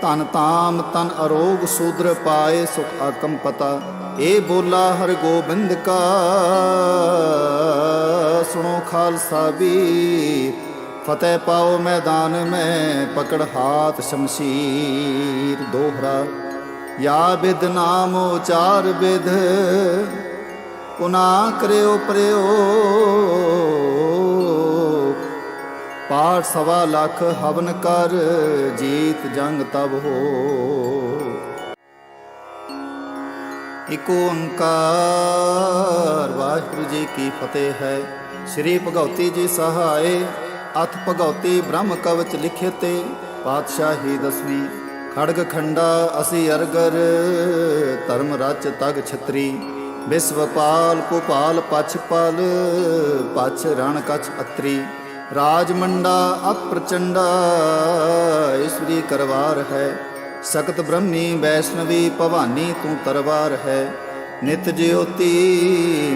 तन ताम तन अरोग शूद्र पाए, सुख आकम पता। ए बोला हर गोबिंद का, सुनो खालसा वीर। फतेह पाओ मैदान में, पकड़ हाथ शमशीर। दोहरा या विद नाम उचार विद, पुना करयो प्रयोग। पाठ 1.25 लाख हवन कर, जीत जंग तब हो। इक ओंकार वाहिगुरु जी की फतेह है। श्री भगवती जी सहाय, अथ भगवती ब्रह्म कवच लिखे ते। पातशाही 10वीं खड़ग खंडा असी अरगर, धर्म रच तग छतरी। विश्वपाल कुपाल पछपाल, पछ रण कछ अत्री। राजमंडा अत प्रचंडा, ईश्वरी करवार है। सकत ब्रह्मी वैष्णवी भवानी तू तरवार है। नित ज्योति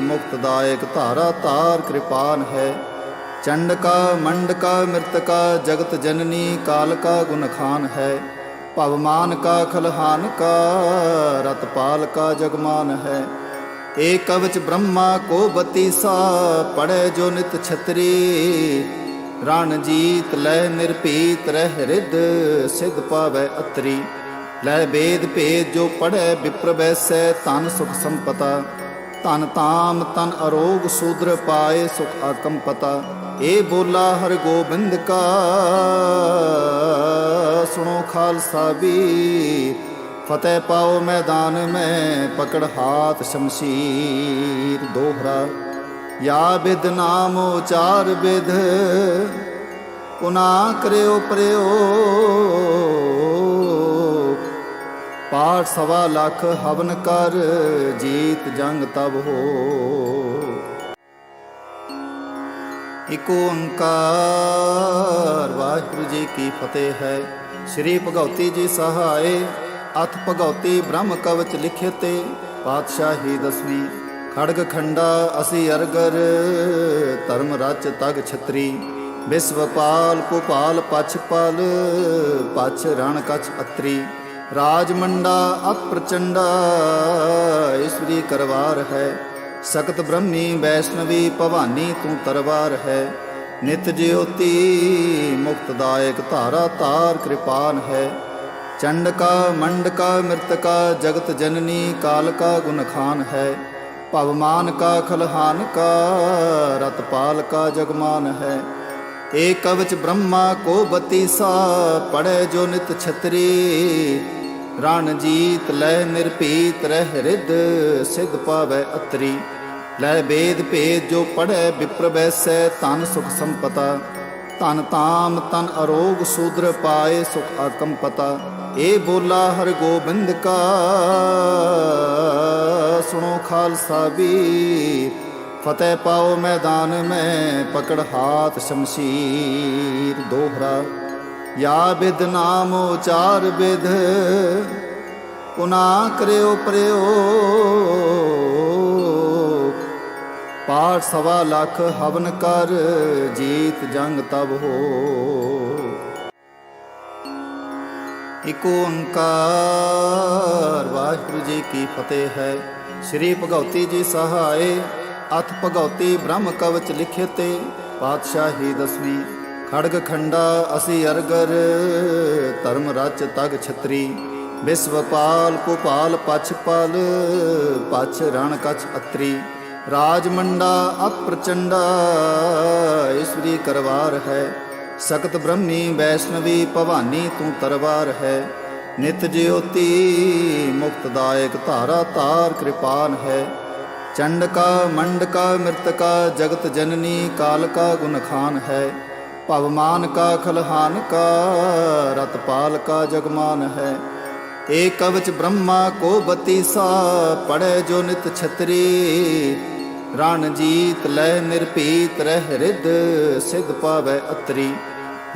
मुक्तदायक धारा तार कृपान है। चंड का मंड का मृत का, जगत जननी काल का गुण खान है। पवमान का खलहान का, रतपाल का जगमान है। एक कवच ब्रह्मा को बतीसा, पढ़े जो नित छतरी। ਰਣ ਜੀਤ ਲੈ ਨਿਰਭੀਤ ਰਹਿ ਰਿੱਧ ਸਿਧ ਪਾਵੈ ਅਤਰੀ। ਲੈ ਵੇਦ ਭੇਦ ਜੋ ਪੜ੍ਹੈ ਵਿਪਰ ਬੈਸੈ ਧਨ ਸੁਖ ਸੰਪਤਾ। ਧਨ ਤਾਮ ਤਨ ਅਰੋਗ ਸੂਦਰ ਪਾਏ ਸੁਖ ਆਕੰਪਤਾ। ਇਹ ਬੋਲਾ ਹਰ ਗੋਬਿੰਦ ਕਾ ਸੁਣੋ ਖਾਲਸਾ ਵੀ। ਫਤਿਹ ਪਾਓ ਮੈਦਾਨ ਮੈਂ ਪਕੜ ਹਾਥ ਸ਼ਮਸ਼ੀਰ। ਦੋਹਰਾ ਯਾ ਬਿਦ ਨਾਮ ਉਚਾਰ ਬਿਦ ਪੁਨਾ ਕਰਿਓ ਪ੍ਰਯੋਗ। ਪਾਠ 1.25 ਲੱਖ ਹਵਨ ਕਰ ਜੀਤ ਜੰਗ ਤਬ ਹੋ। ਇਕ ਓੰਕਾਰ ਵਾਹਿਗੁਰੂ ਜੀ ਕੀ ਫਤਿਹ ਹੈ। ਸ੍ਰੀ ਭਗਉਤੀ ਜੀ ਸਹਾਏ ਅਥ ਭਗਉਤੀ ਬ੍ਰਹਮ ਕਵਚ ਲਿਖੇ ਤੇ ਪਾਤਸ਼ਾਹੀ ਦਸਵੀਂ। ਖੜਗ ਖੰਡਾ ਅਸੀ ਅਰਗਰ ਧਰਮ ਰਚ ਤਗ ਛਤਰੀ। ਵਿਸਵਪਾਲ ਭੋਪਾਲ ਪਛ ਪਲ ਪਛ ਰਣ ਕਛ ਅਤਰੀ। ਰਾਜ ਮੰਡਾ ਅਤ ਪ੍ਰਚੰਡਾ ਈਸ਼ਵਰੀ ਕਰਵਾਰ ਹੈ। ਸਖਤ ਬ੍ਰਹਮੀ ਵੈਸ਼ਨਵੀ ਭਵਾਨੀ ਤੂੰ ਤਰਵਾਰ ਹੈ। ਨਿਤ ਜਿਉਤੀ ਮੁਕਤਦਾਇਕ ਧਾਰਾ ਤਾਰ ਕਿਰਪਾਨ ਹੈ। ਚੰਡਕਾ ਮੰਡਕਾ ਮਿਰਤਕਾ ਜਗਤ ਜਨਨੀ ਕਾਲਕਾ ਗੁਣਖਾਨ ਹੈ। ਭਵਮਾਨ ਕਾ ਖਲਹਾਨ ਕਾ ਰਤਪਾਲ ਕਾ ਜਗਮਾਨ ਹੈ। ਏਕ ਕਵਚ ਬ੍ਰਹਮਾ ਕੋ ਬਤੀਸਾ ਪੜੈ ਜੋ ਨਿਤ ਛਤਰੀ। ਰਣ ਜੀਤ ਲੈ ਨਿਰਭੀਤ ਰਹਿ ਰਿੱਧ ਸਿਧ ਪਾਵੈ ਅਤਰੀ। ਲੈ ਵੇਦ ਭੇਦ ਜੋ ਪੜ੍ਹੈ ਵਿਪਰ ਬੈਸੈ ਧਨ ਸੁਖ ਸੰਪਤਾ। ਧਨ ਤਾਮ ਤਨ ਅਰੋਗ ਸੂਦਰ ਪਾਏ ਸੁਖ ਆਕੰਪਤਾ। ਇਹ ਬੋਲਾ ਹਰ ਗੋਬਿੰਦ ਕਾ ਸੁਣੋ ਖਾਲਸਾ ਵੀ। ਫਤਿਹ ਪਾਓ ਮੈਦਾਨ ਮੈਂ ਪਕੜ ਹਾਥ ਸ਼ਮਸ਼ੀਰ। ਦੋਹਰਾ ਯਾ ਬਿਦ ਨਾਮ ਉਚਾਰ ਬਿਦ ਪੁਨਾ ਕਰਿਓ ਪ੍ਰਯੋਗ। ਪਾਠ 1.25 ਲੱਖ ਹਵਨ ਕਰ ਜੀਤ ਜੰਗ ਤਬ ਹੋ। ਇਕ ਓੰਕਾਰ ਵਾਹਿਗੁਰੂ ਜੀ ਕੀ ਫਤਿਹ ਹੈ। ਸ੍ਰੀ ਭਗਉਤੀ ਜੀ ਸਹਾਏ ਅਥ ਭਗਉਤੀ ਬ੍ਰਹਮ ਕਵਚ ਲਿਖੇ ਤੇ ਪਾਤਸ਼ਾਹੀ ਦਸਵੀਂ। ਖੜਗ ਖੰਡਾ ਅਸੀ ਅਰਗਰ ਧਰਮ ਰਚ ਤਗ ਛਤਰੀ। ਵਿਸਵਪਾਲ ਭੋਪਾਲ ਪਛ ਪਲ ਪਛ ਰਣ ਕਛ ਅਤਰੀ। ਰਾਜ ਮੰਡਾ ਅਤ ਪ੍ਰਚੰਡਾ ਈਸ਼ਵਰੀ ਕਰਵਾਰ ਹੈ। ਸਖਤ ਬ੍ਰਹਮੀ ਵੈਸ਼ਨਵੀ ਭਵਾਨੀ ਤੂੰ ਤਰਵਾਰ ਹੈ। ਨਿਤ ਜਿਉਤੀ ਮੁਕਤਦਾਇਕ ਧਾਰਾ ਤਾਰ ਕਿਰਪਾਨ ਹੈ। ਚੰਡਕਾ ਮੰਡਕਾ ਮਿਰਤਕਾ ਜਗਤ ਜਨਨੀ ਕਾਲਕਾ ਗੁਣਖਾਨ ਹੈ। ਭਵਮਾਨ ਕਾ ਖਲਹਾਨ ਕਾ ਰਤਪਾਲ ਕਾ ਜਗਮਾਨ ਹੈ। ਏਕ ਕਵਚ ਬ੍ਰਹਮਾ ਕੋ ਬਤੀਸਾ ਪੜੈ ਜੋ ਨਿਤ ਛਤਰੀ। ਰਣ ਜੀਤ ਲੈ ਨਿਰਭੀਤ ਰਹਿ ਰਿੱਧ ਸਿਧ ਪਾਵੈ ਅਤਰੀ।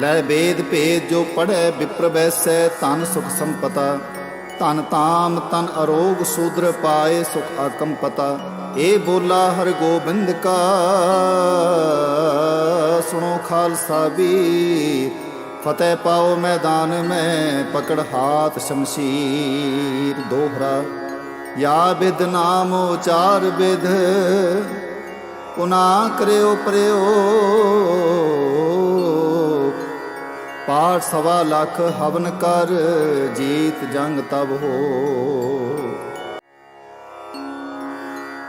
ਲੈ ਵੇਦ ਭੇਦ ਜੋ ਪੜ੍ਹੈ ਵਿਪਰ ਬੈਸੈ ਧਨ ਸੁਖ ਸੰਪਤਾ। ਧਨ ਤਾਮ ਤਨ ਅਰੋਗ ਸੂਦਰ ਪਾਏ ਸੁਖ ਆਕੰਪਤਾ। ਇਹ ਬੋਲਾ ਹਰ ਗੋਬਿੰਦ ਕਾ ਸੁਣੋ ਖਾਲਸਾ ਵੀ। ਫਤਿਹ ਪਾਓ ਮੈਦਾਨ ਮੈਂ ਪਕੜ ਹਾਥ ਸ਼ਮਸ਼ੀਰ। ਦੋਹਰਾ ਯਾ ਬਿਦ ਨਾਮ ਉਚਾਰ ਬਿਦ ਪੁਨਾ ਕਰਿਓ ਪ੍ਰਯੋਗ। ਪਾਠ 1.25 ਲੱਖ ਹਵਨ ਕਰ ਜੀਤ ਜੰਗ ਤਬ ਹੋ।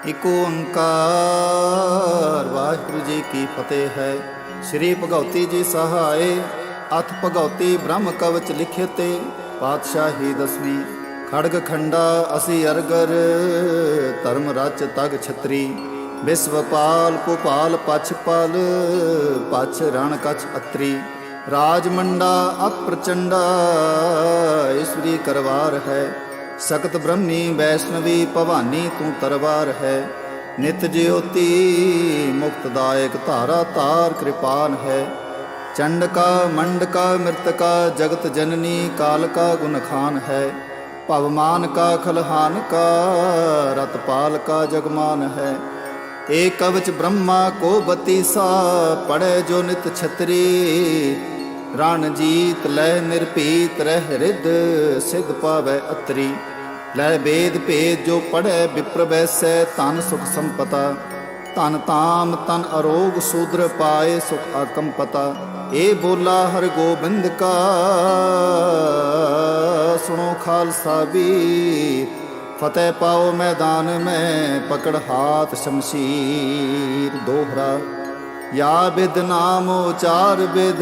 ਇਕ ਓੰਕਾਰ ਵਾਹਿਗੁਰੂ ਜੀ ਕੀ ਫਤਿਹ ਹੈ। ਸ੍ਰੀ ਭਗਉਤੀ ਜੀ ਸਹਾਏ ਅਥ ਭਗਉਤੀ ਬ੍ਰਹਮ ਕਵਚ ਲਿਖੇ ਤੇ ਪਾਤਸ਼ਾਹੀ ਦਸਵੀਂ। ਖੜਗ ਖੰਡਾ ਅਸੀ ਅਰਗਰ ਧਰਮ ਰਚ ਤਗ ਛਤਰੀ। ਵਿਸਵਪਾਲ ਭੋਪਾਲ ਪਛ ਪਲ ਪਛ ਰਣ ਕਛ ਅਤਰੀ। ਰਾਜ ਮੰਡਾ ਅਤ ਪ੍ਰਚੰਡਾ ਈਸ਼ਵਰੀ ਕਰਵਾਰ ਹੈ। ਸਖਤ ਬ੍ਰਹਮੀ ਵੈਸ਼ਨਵੀ ਭਵਾਨੀ ਤੂੰ ਤਰਵਾਰ ਹੈ। ਨਿਤ ਜਿਉਤੀ ਮੁਕਤਦਾਇਕ ਧਾਰਾ ਤਾਰ ਕਿਰਪਾਨ ਹੈ। ਚੰਡਕਾ ਮੰਡਕਾ ਮਿਰਤਕਾ ਜਗਤ ਜਨਨੀ ਕਾਲਕਾ ਗੁਣਖਾਨ ਹੈ। ਭਵਮਾਨ ਕਾ ਖਲਹਾਨ ਕਾ ਰਤਪਾਲ ਕਾ ਜਗਮਾਨ ਹੈ। ਏਕ ਕਵਚ ਬ੍ਰਹਮਾ ਕੋ ਬਤੀਸਾ ਪੜੈ ਜੋ ਨਿਤ ਛਤਰੀ। ਰਣ ਜੀਤ ਲੈ ਨਿਰਭੀਤ ਰਹਿ ਰਿੱਧ ਸਿਧ ਪਾਵੈ ਅਤਰੀ। ਲੈ ਵੇਦ ਭੇਦ ਜੋ ਪੜ੍ਹੈ ਵਿਪਰ ਬੈਸੈ ਧਨ ਸੁਖ ਸੰਪਤਾ। ਧਨ ਤਾਮ ਤਨ ਅਰੋਗ ਸੂਦਰ ਪਾਏ ਸੁਖ ਆਕਮ ਪਤਾ। ਇਹ ਬੋਲਾ ਹਰ ਗੋਬਿੰਦ ਕਾ ਸੁਣੋ ਖਾਲਸਾ ਵੀਰ। ਫਤਿਹ ਪਾਓ ਮੈਦਾਨ ਮੈਂ ਪਕੜ ਹਾਥ ਸ਼ਮਸ਼ੀਰ। ਦੋਹਰਾ ਯਾ ਬਿਦ ਨਾਮ ਉਚਾਰ ਬਿਦ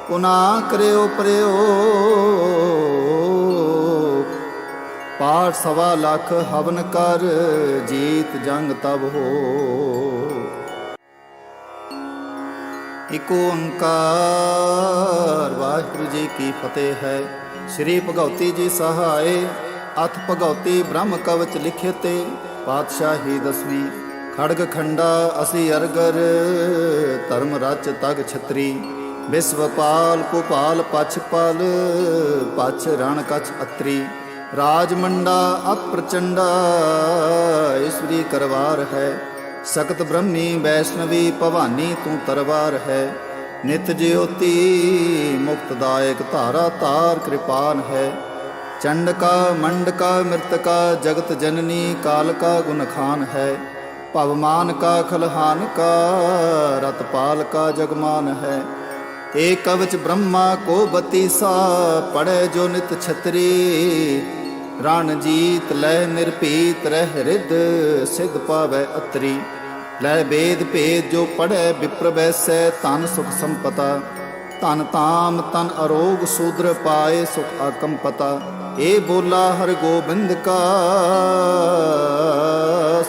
ਪੁਨਾ ਕਰਿਓ ਪ੍ਰਯੋਗ। ਪਾਠ 1.25 ਲੱਖ ਹਵਨ ਕਰ ਜੀਤ ਜੰਗ ਤਬ ਹੋ। ਇਕ ਓੰਕਾਰ ਵਾਹਿਗੁਰੂ ਜੀ ਕੀ ਫਤਿਹ ਹੈ। ਸ੍ਰੀ ਭਗਉਤੀ ਜੀ ਸਹਾਏ ਅਥ ਭਗਉਤੀ ਬ੍ਰਹਮ ਕਵਚ ਲਿਖੇ ਤੇ ਪਾਤਸ਼ਾਹੀ ਦਸਵੀਂ। ਖੜਗ ਖੰਡਾ ਅਸੀਂ ਅਰਗਰ ਧਰਮ ਰਚ ਤਗ ਛਤਰੀ। ਵਿਸ਼ਵਪਾਲ ਕੁਪਾਲ ਪਛ ਪਲ ਪਛ ਰਣ ਕਛ ਅਤਰੀ। ਰਾਜ ਮੰਡਾ ਅਤ ਪ੍ਰਚੰਡਾ ਈਸ਼ਵਰੀ ਕਰਵਾਰ ਹੈ। ਸਖਤ ਬ੍ਰਹਮੀ ਵੈਸ਼ਨਵੀ ਭਵਾਨੀ ਤੂੰ ਤਰਵਾਰ ਹੈ। ਨਿਤ ਜਿਉਤੀ ਮੁਕਤਦਾਇਕ ਧਾਰਾ ਤਾਰ ਕਿਰਪਾਨ ਹੈ। ਚੰਡਕਾ ਮੰਡਕਾ ਮਿਰਤਕਾ ਜਗਤ ਜਨਨੀ ਕਾਲਕਾ ਗੁਣਖਾਨ ਹੈ। ਭਵਮਾਨ ਕਾ ਖਲਹਾਨ ਕਾ ਰਤਪਾਲ ਕਾ ਜਗਮਾਨ ਹੈ। ਏ ਕਵਚ ਬ੍ਰਹਮਾ ਕੋ ਬਤੀਸਾ ਪੜੈ ਜੋ ਨਿਤ ਛਤਰੀ। ਰਣ ਜੀਤ ਲੈ ਨਿਰਭੀਤ ਰਹਿ ਰਿਦ ਸਿਧ ਪਾਵੈ ਅਤਰੀ। ਲੈ ਵੇਦ ਭੇਦ ਜੋ ਪੜੈ ਵਿਪਰ ਬੈਸੈ ਧਨ ਸੁਖ ਸੰਪਤਾ। ਧਨ ਤਾਮ ਤਨ ਅਰੋਗ ਸੂਦਰ ਪਾਏ ਸੁਖ ਆਕਮ ਪਤਾ। ਇਹ ਬੋਲਾ ਹਰ ਗੋਬਿੰਦ ਕਾ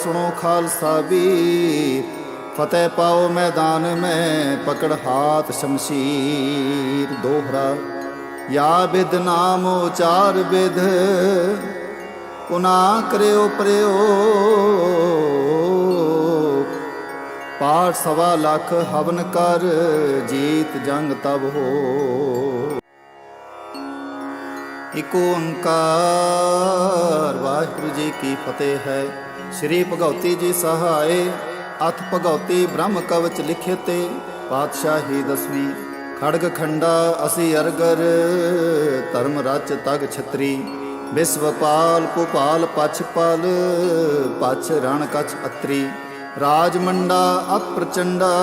ਸੁਣੋ ਖਾਲਸਾ ਵੀਰ। ਫਤਿਹ ਪਾਓ ਮੈਦਾਨ ਮੈਂ ਪਕੜ ਹਾਥ ਸ਼ਮਸ਼ੀਰ। ਦੋਹਰਾ ਯਾ ਬਿਦ ਨਾਮ ਉਚਾਰ ਬਿਦ ਪੁਨਾ ਕਰਿਓ ਪ੍ਰਯੋਗ। ਪਾਠ 1.25 ਲੱਖ ਹਵਨ ਕਰ ਜੀਤ ਜੰਗ ਤਬ ਹੋ। ਇਕ ਓੰਕਾਰ ਵਾਹਿਗੁਰੂ ਜੀ ਕੀ ਫਤਿਹ ਹੈ। ਸ੍ਰੀ ਭਗਉਤੀ ਜੀ ਸਹਾਏ ਅਥ ਭਗਉਤੀ ਬ੍ਰਹਮ ਕਵਚ ਲਿਖੇ ਤੇ ਪਾਤਸ਼ਾਹੀ ਦਸਵੀਂ। ਖੜਗ ਖੰਡਾ ਅਸੀਂ ਅਰਗਰ ਧਰਮ ਰਚ ਤਗ ਛਤਰੀ। ਵਿਸ਼ਵਪਾਲ ਕੁਪਾਲ ਪਛ ਪਲ ਪਛ ਰਣ ਕਛ ਅਤਰੀ। ਰਾਜ ਮੰਡਾ ਅਤ ਪ੍ਰਚੰਡਾ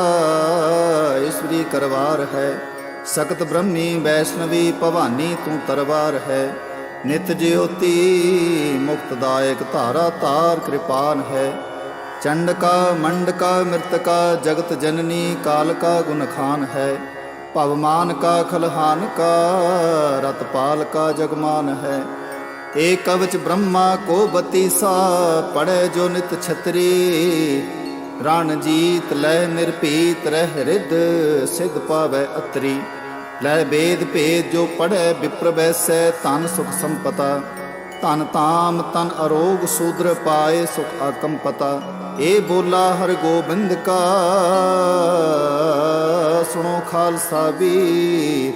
ਈਸ਼ਵਰੀ ਕਰਵਾਰ ਹੈ। ਸਖਤ ਬ੍ਰਹਮੀ ਵੈਸ਼ਨਵੀ ਭਵਾਨੀ ਤੂੰ ਤਰਵਾਰ ਹੈ। ਨਿਤ ਜਿਉਤੀ ਮੁਕਤਦਾਇਕ ਧਾਰਾ ਤਾਰ ਕਿਰਪਾਨ ਹੈ। ਚੰਡਕਾ ਮੰਡਕਾ ਮਿਰਤਕਾ ਜਗਤ ਜਨਨੀ ਕਾਲਕਾ ਗੁਣਖਾਨ ਹੈ। ਭਵਮਾਨ ਕਾ ਖਲਹਾਨ ਕਾ ਰਤਪਾਲ ਕਾ ਜਗਮਾਨ ਹੈ। ਏ ਕਵਚ ਬ੍ਰਹਮਾ ਕੋ ਬਤੀਸਾ ਪੜੈ ਜੋ ਨਿਤ ਛਤਰੀ। ਰਣ ਜੀਤ ਲੈ ਨਿਰਭੀਤ ਰਹਿ ਰਿਦ ਸਿਧ ਪਾਵੈ ਅਤਰੀ। ਲੈ ਵੇਦ ਭੇਦ ਜੋ ਪੜੈ ਵਿਪਰ ਬੈਸੈ ਧਨ ਸੁਖ ਸੰਪਤਾ। ਧਨ ਤਾਮ ਤਨ ਅਰੋਗ ਸੂਦਰ ਪਾਏ ਸੁਖ ਆਕਮ ਪਤਾ। ਇਹ ਬੋਲਾ ਹਰ ਗੋਬਿੰਦ ਕਾ ਸੁਣੋ ਖਾਲਸਾ ਵੀਰ।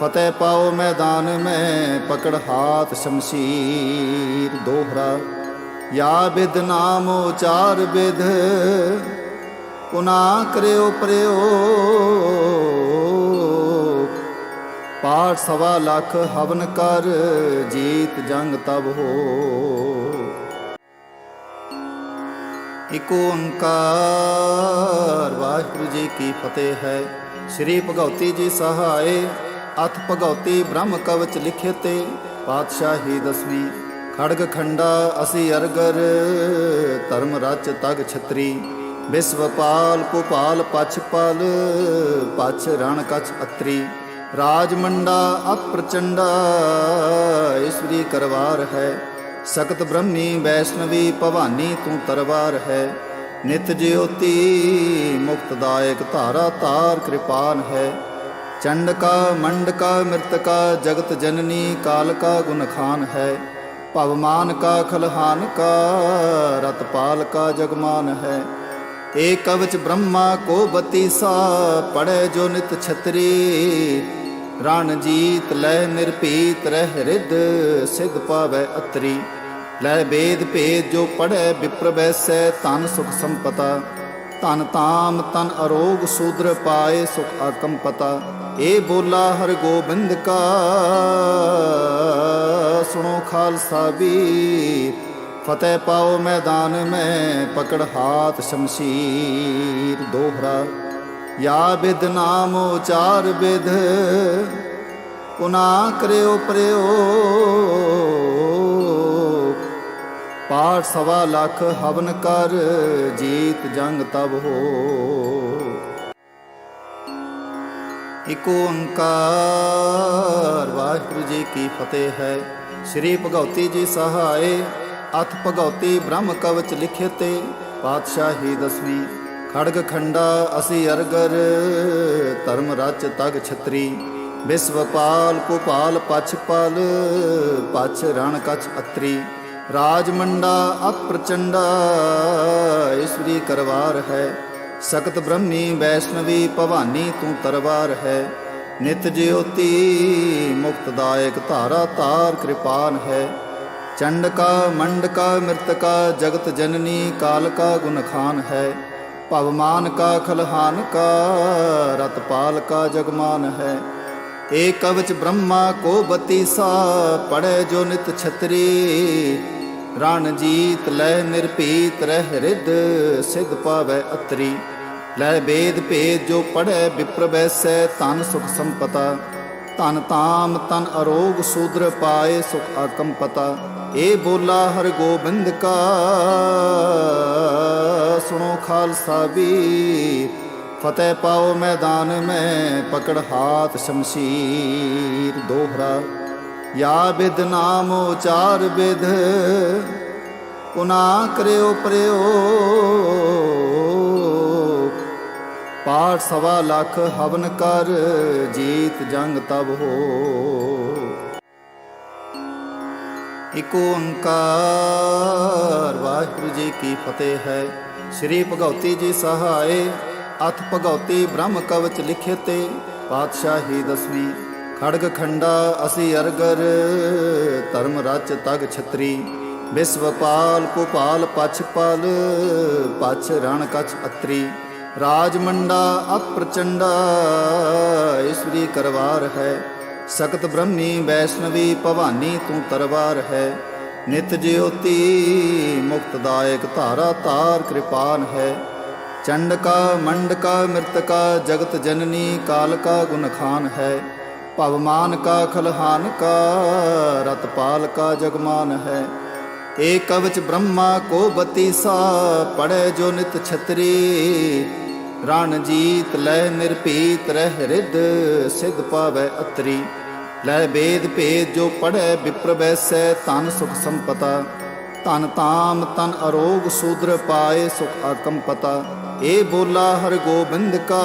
ਫਤਿਹ ਪਾਓ ਮੈਦਾਨ ਮੈਂ ਪਕੜ ਹਾਥ ਸ਼ਮਸ਼ੀਰ। ਦੋਹਰਾ ਯਾ ਬਿਦ ਨਾਮ ਉਚਾਰ ਬਿਦ ਪੁਨਾ ਕਰਿਓ ਪ੍ਰਯੋਗ। ਪਾਠ 1.25 ਲੱਖ ਹਵਨ ਕਰ ਜੀਤ ਜੰਗ ਤਬ ਹੋ। ਇਕ ਓੰਕਾਰ ਵਾਹਿਗੁਰੂ ਜੀ ਕੀ ਫਤਿਹ ਹੈ। ਸ੍ਰੀ ਭਗਉਤੀ ਜੀ ਸਹਾਏ ਅਥ ਭਗਉਤੀ ਬ੍ਰਹਮ ਕਵਚ ਲਿਖੇ ਤੇ ਪਾਤਸ਼ਾਹੀ ਦਸਵੀਂ। ਖੜਗ ਖੰਡਾ ਅਸੀਂ ਅਰਗਰ ਧਰਮ ਰਚ ਤਗ ਛਤਰੀ। ਵਿਸ਼ਵਪਾਲ ਕੁਪਾਲ ਪਛ ਪਲ ਪਛ ਰਣ ਕਛ ਅਤਰੀ। ਰਾਜ ਮੰਡਾ ਅਤ ਪ੍ਰਚੰਡਾ ਈਸ਼ਵਰੀ ਕਰਵਾਰ ਹੈ। ਸਖਤ ਬ੍ਰਹਮੀ ਵੈਸ਼ਨਵੀ ਭਵਾਨੀ ਤੂੰ ਤਰਵਾਰ ਹੈ। ਨਿਤ ਜਿਉਤੀ ਮੁਕਤਦਾਇਕ ਧਾਰਾ ਤਾਰ ਕਿਰਪਾਨ ਹੈ। ਚੰਡਕਾ ਮੰਡਕਾ ਮਿਰਤਕਾ ਜਗਤ ਜਨਨੀ ਕਾਲਕਾ ਗੁਣਖਾਨ ਹੈ। ਭਵਮਾਨ ਕਾ ਖਲਹਾਨ ਕਾ ਰਤਪਾਲ ਕਾ ਜਗਮਾਨ ਹੈ। ਏ ਕਵਚ ਬ੍ਰਹਮਾ ਕੋ ਬਤੀਸਾ ਪੜੈ ਜੋ ਨਿਤ ਛਤਰੀ। ਰਣ ਜੀਤ ਲੈ ਨਿਰਭੀਤ ਰਹਿ ਰਿਦ ਸਿਧ ਪਾਵੈ ਅਤਰੀ। ਲੈ ਵੇਦ ਭੇਦ ਜੋ ਪੜੈ ਵਿਪਰ ਬੈਸੈ ਧਨ ਸੁਖ ਸੰਪਤਾ। ਧਨ ਤਾਮ ਤਨ ਅਰੋਗ ਸੂਦਰ ਪਾਏ ਸੁਖ ਆਕਮ ਪਤਾ। ਇਹ ਬੋਲਾ ਹਰ ਗੋਬਿੰਦ ਕਾ ਸੁਣੋ ਖਾਲਸਾ ਵੀਰ। फतेह पाओ मैदान में पकड़ हाथ शमशीर। दोहरा या विद नाम उचार विध पुना करयो प्रयोग। पाठ 1.25 लाख हवन कर जीत जंग तब हो। इक ओंकार वाहिगुरु जी की फतेह है। श्री भगवती जी सहाय अथ भगवती ब्रह्म कवच लिखे ते पातशाही 10वीं। खड़ग खंडा असी अरगर धर्म रच तग छत्री। विश्वपाल कुपाल पछपाल पछ रण कछ अत्री। राजमंडा अप्रचंडा ईश्वरी करवार है। सकत ब्रह्मी वैष्णवी भवानी तू तरवार है। नित ज्योति मुक्तदायक धारा तार कृपान है। चंडका मंडका मृतका जगत जननी काल का गुणखान है। पवमान का खलहान का रतपाल का जगमान है। एक कवच ब्रह्मा को बतीसा पढ़े जो नित छत्री। रणजीत लय निर्पीत रह रिद सिद्ध पावै अतरी। लय वेद भेद जो पढ़े विप्र वैसै तन सुख संपता। तन ताम तन अरोग शूद्र पाए सुख आकंपता। ए बोला हर गोबिंद का सुनो खालसा वीर। फतेह पाओ मैदान में पकड़ हाथ शमशीर। दोहरा या विद नाम उचार विध पुना करयो प्रयोग। पाठ 1.25 लाख हवन कर जीत जंग तब हो। इक ओंकार वाहिगुरु जी की फतेह है। श्री भगवती जी सहाय अथ भगवती ब्रह्म कवच लिखे ते पातशाही 10वीं। खड़ग खंडा असी अरगर धर्म रच तग छत्री। विश्वपाल कुपाल पछपाल पछ रण कछ अत्री। राजमंडा अप्रचंडा ईश्वरी करवार है। सकत ब्रह्मी वैष्णवी भवानी तू तरवार है। नित ज्योति मुक्तदायक धारा तार कृपान है। चंडका मंडका मृतका जगत जननी काल का गुणखान है। पवमान का खलहान का रतपाल का जगमान है। एक कवच ब्रह्मा को बतीसा पढ़े जो नित छत्री। रणजीत लय निर्पीत रह रिद सिद्ध पावै अतरी। लय वेद भेद जो पढ़े विप्र वैसै तन सुख संपता। तन ताम तन अरोग शूद्र पाए सुख आकंपता। ए बोला हर गोबिंद का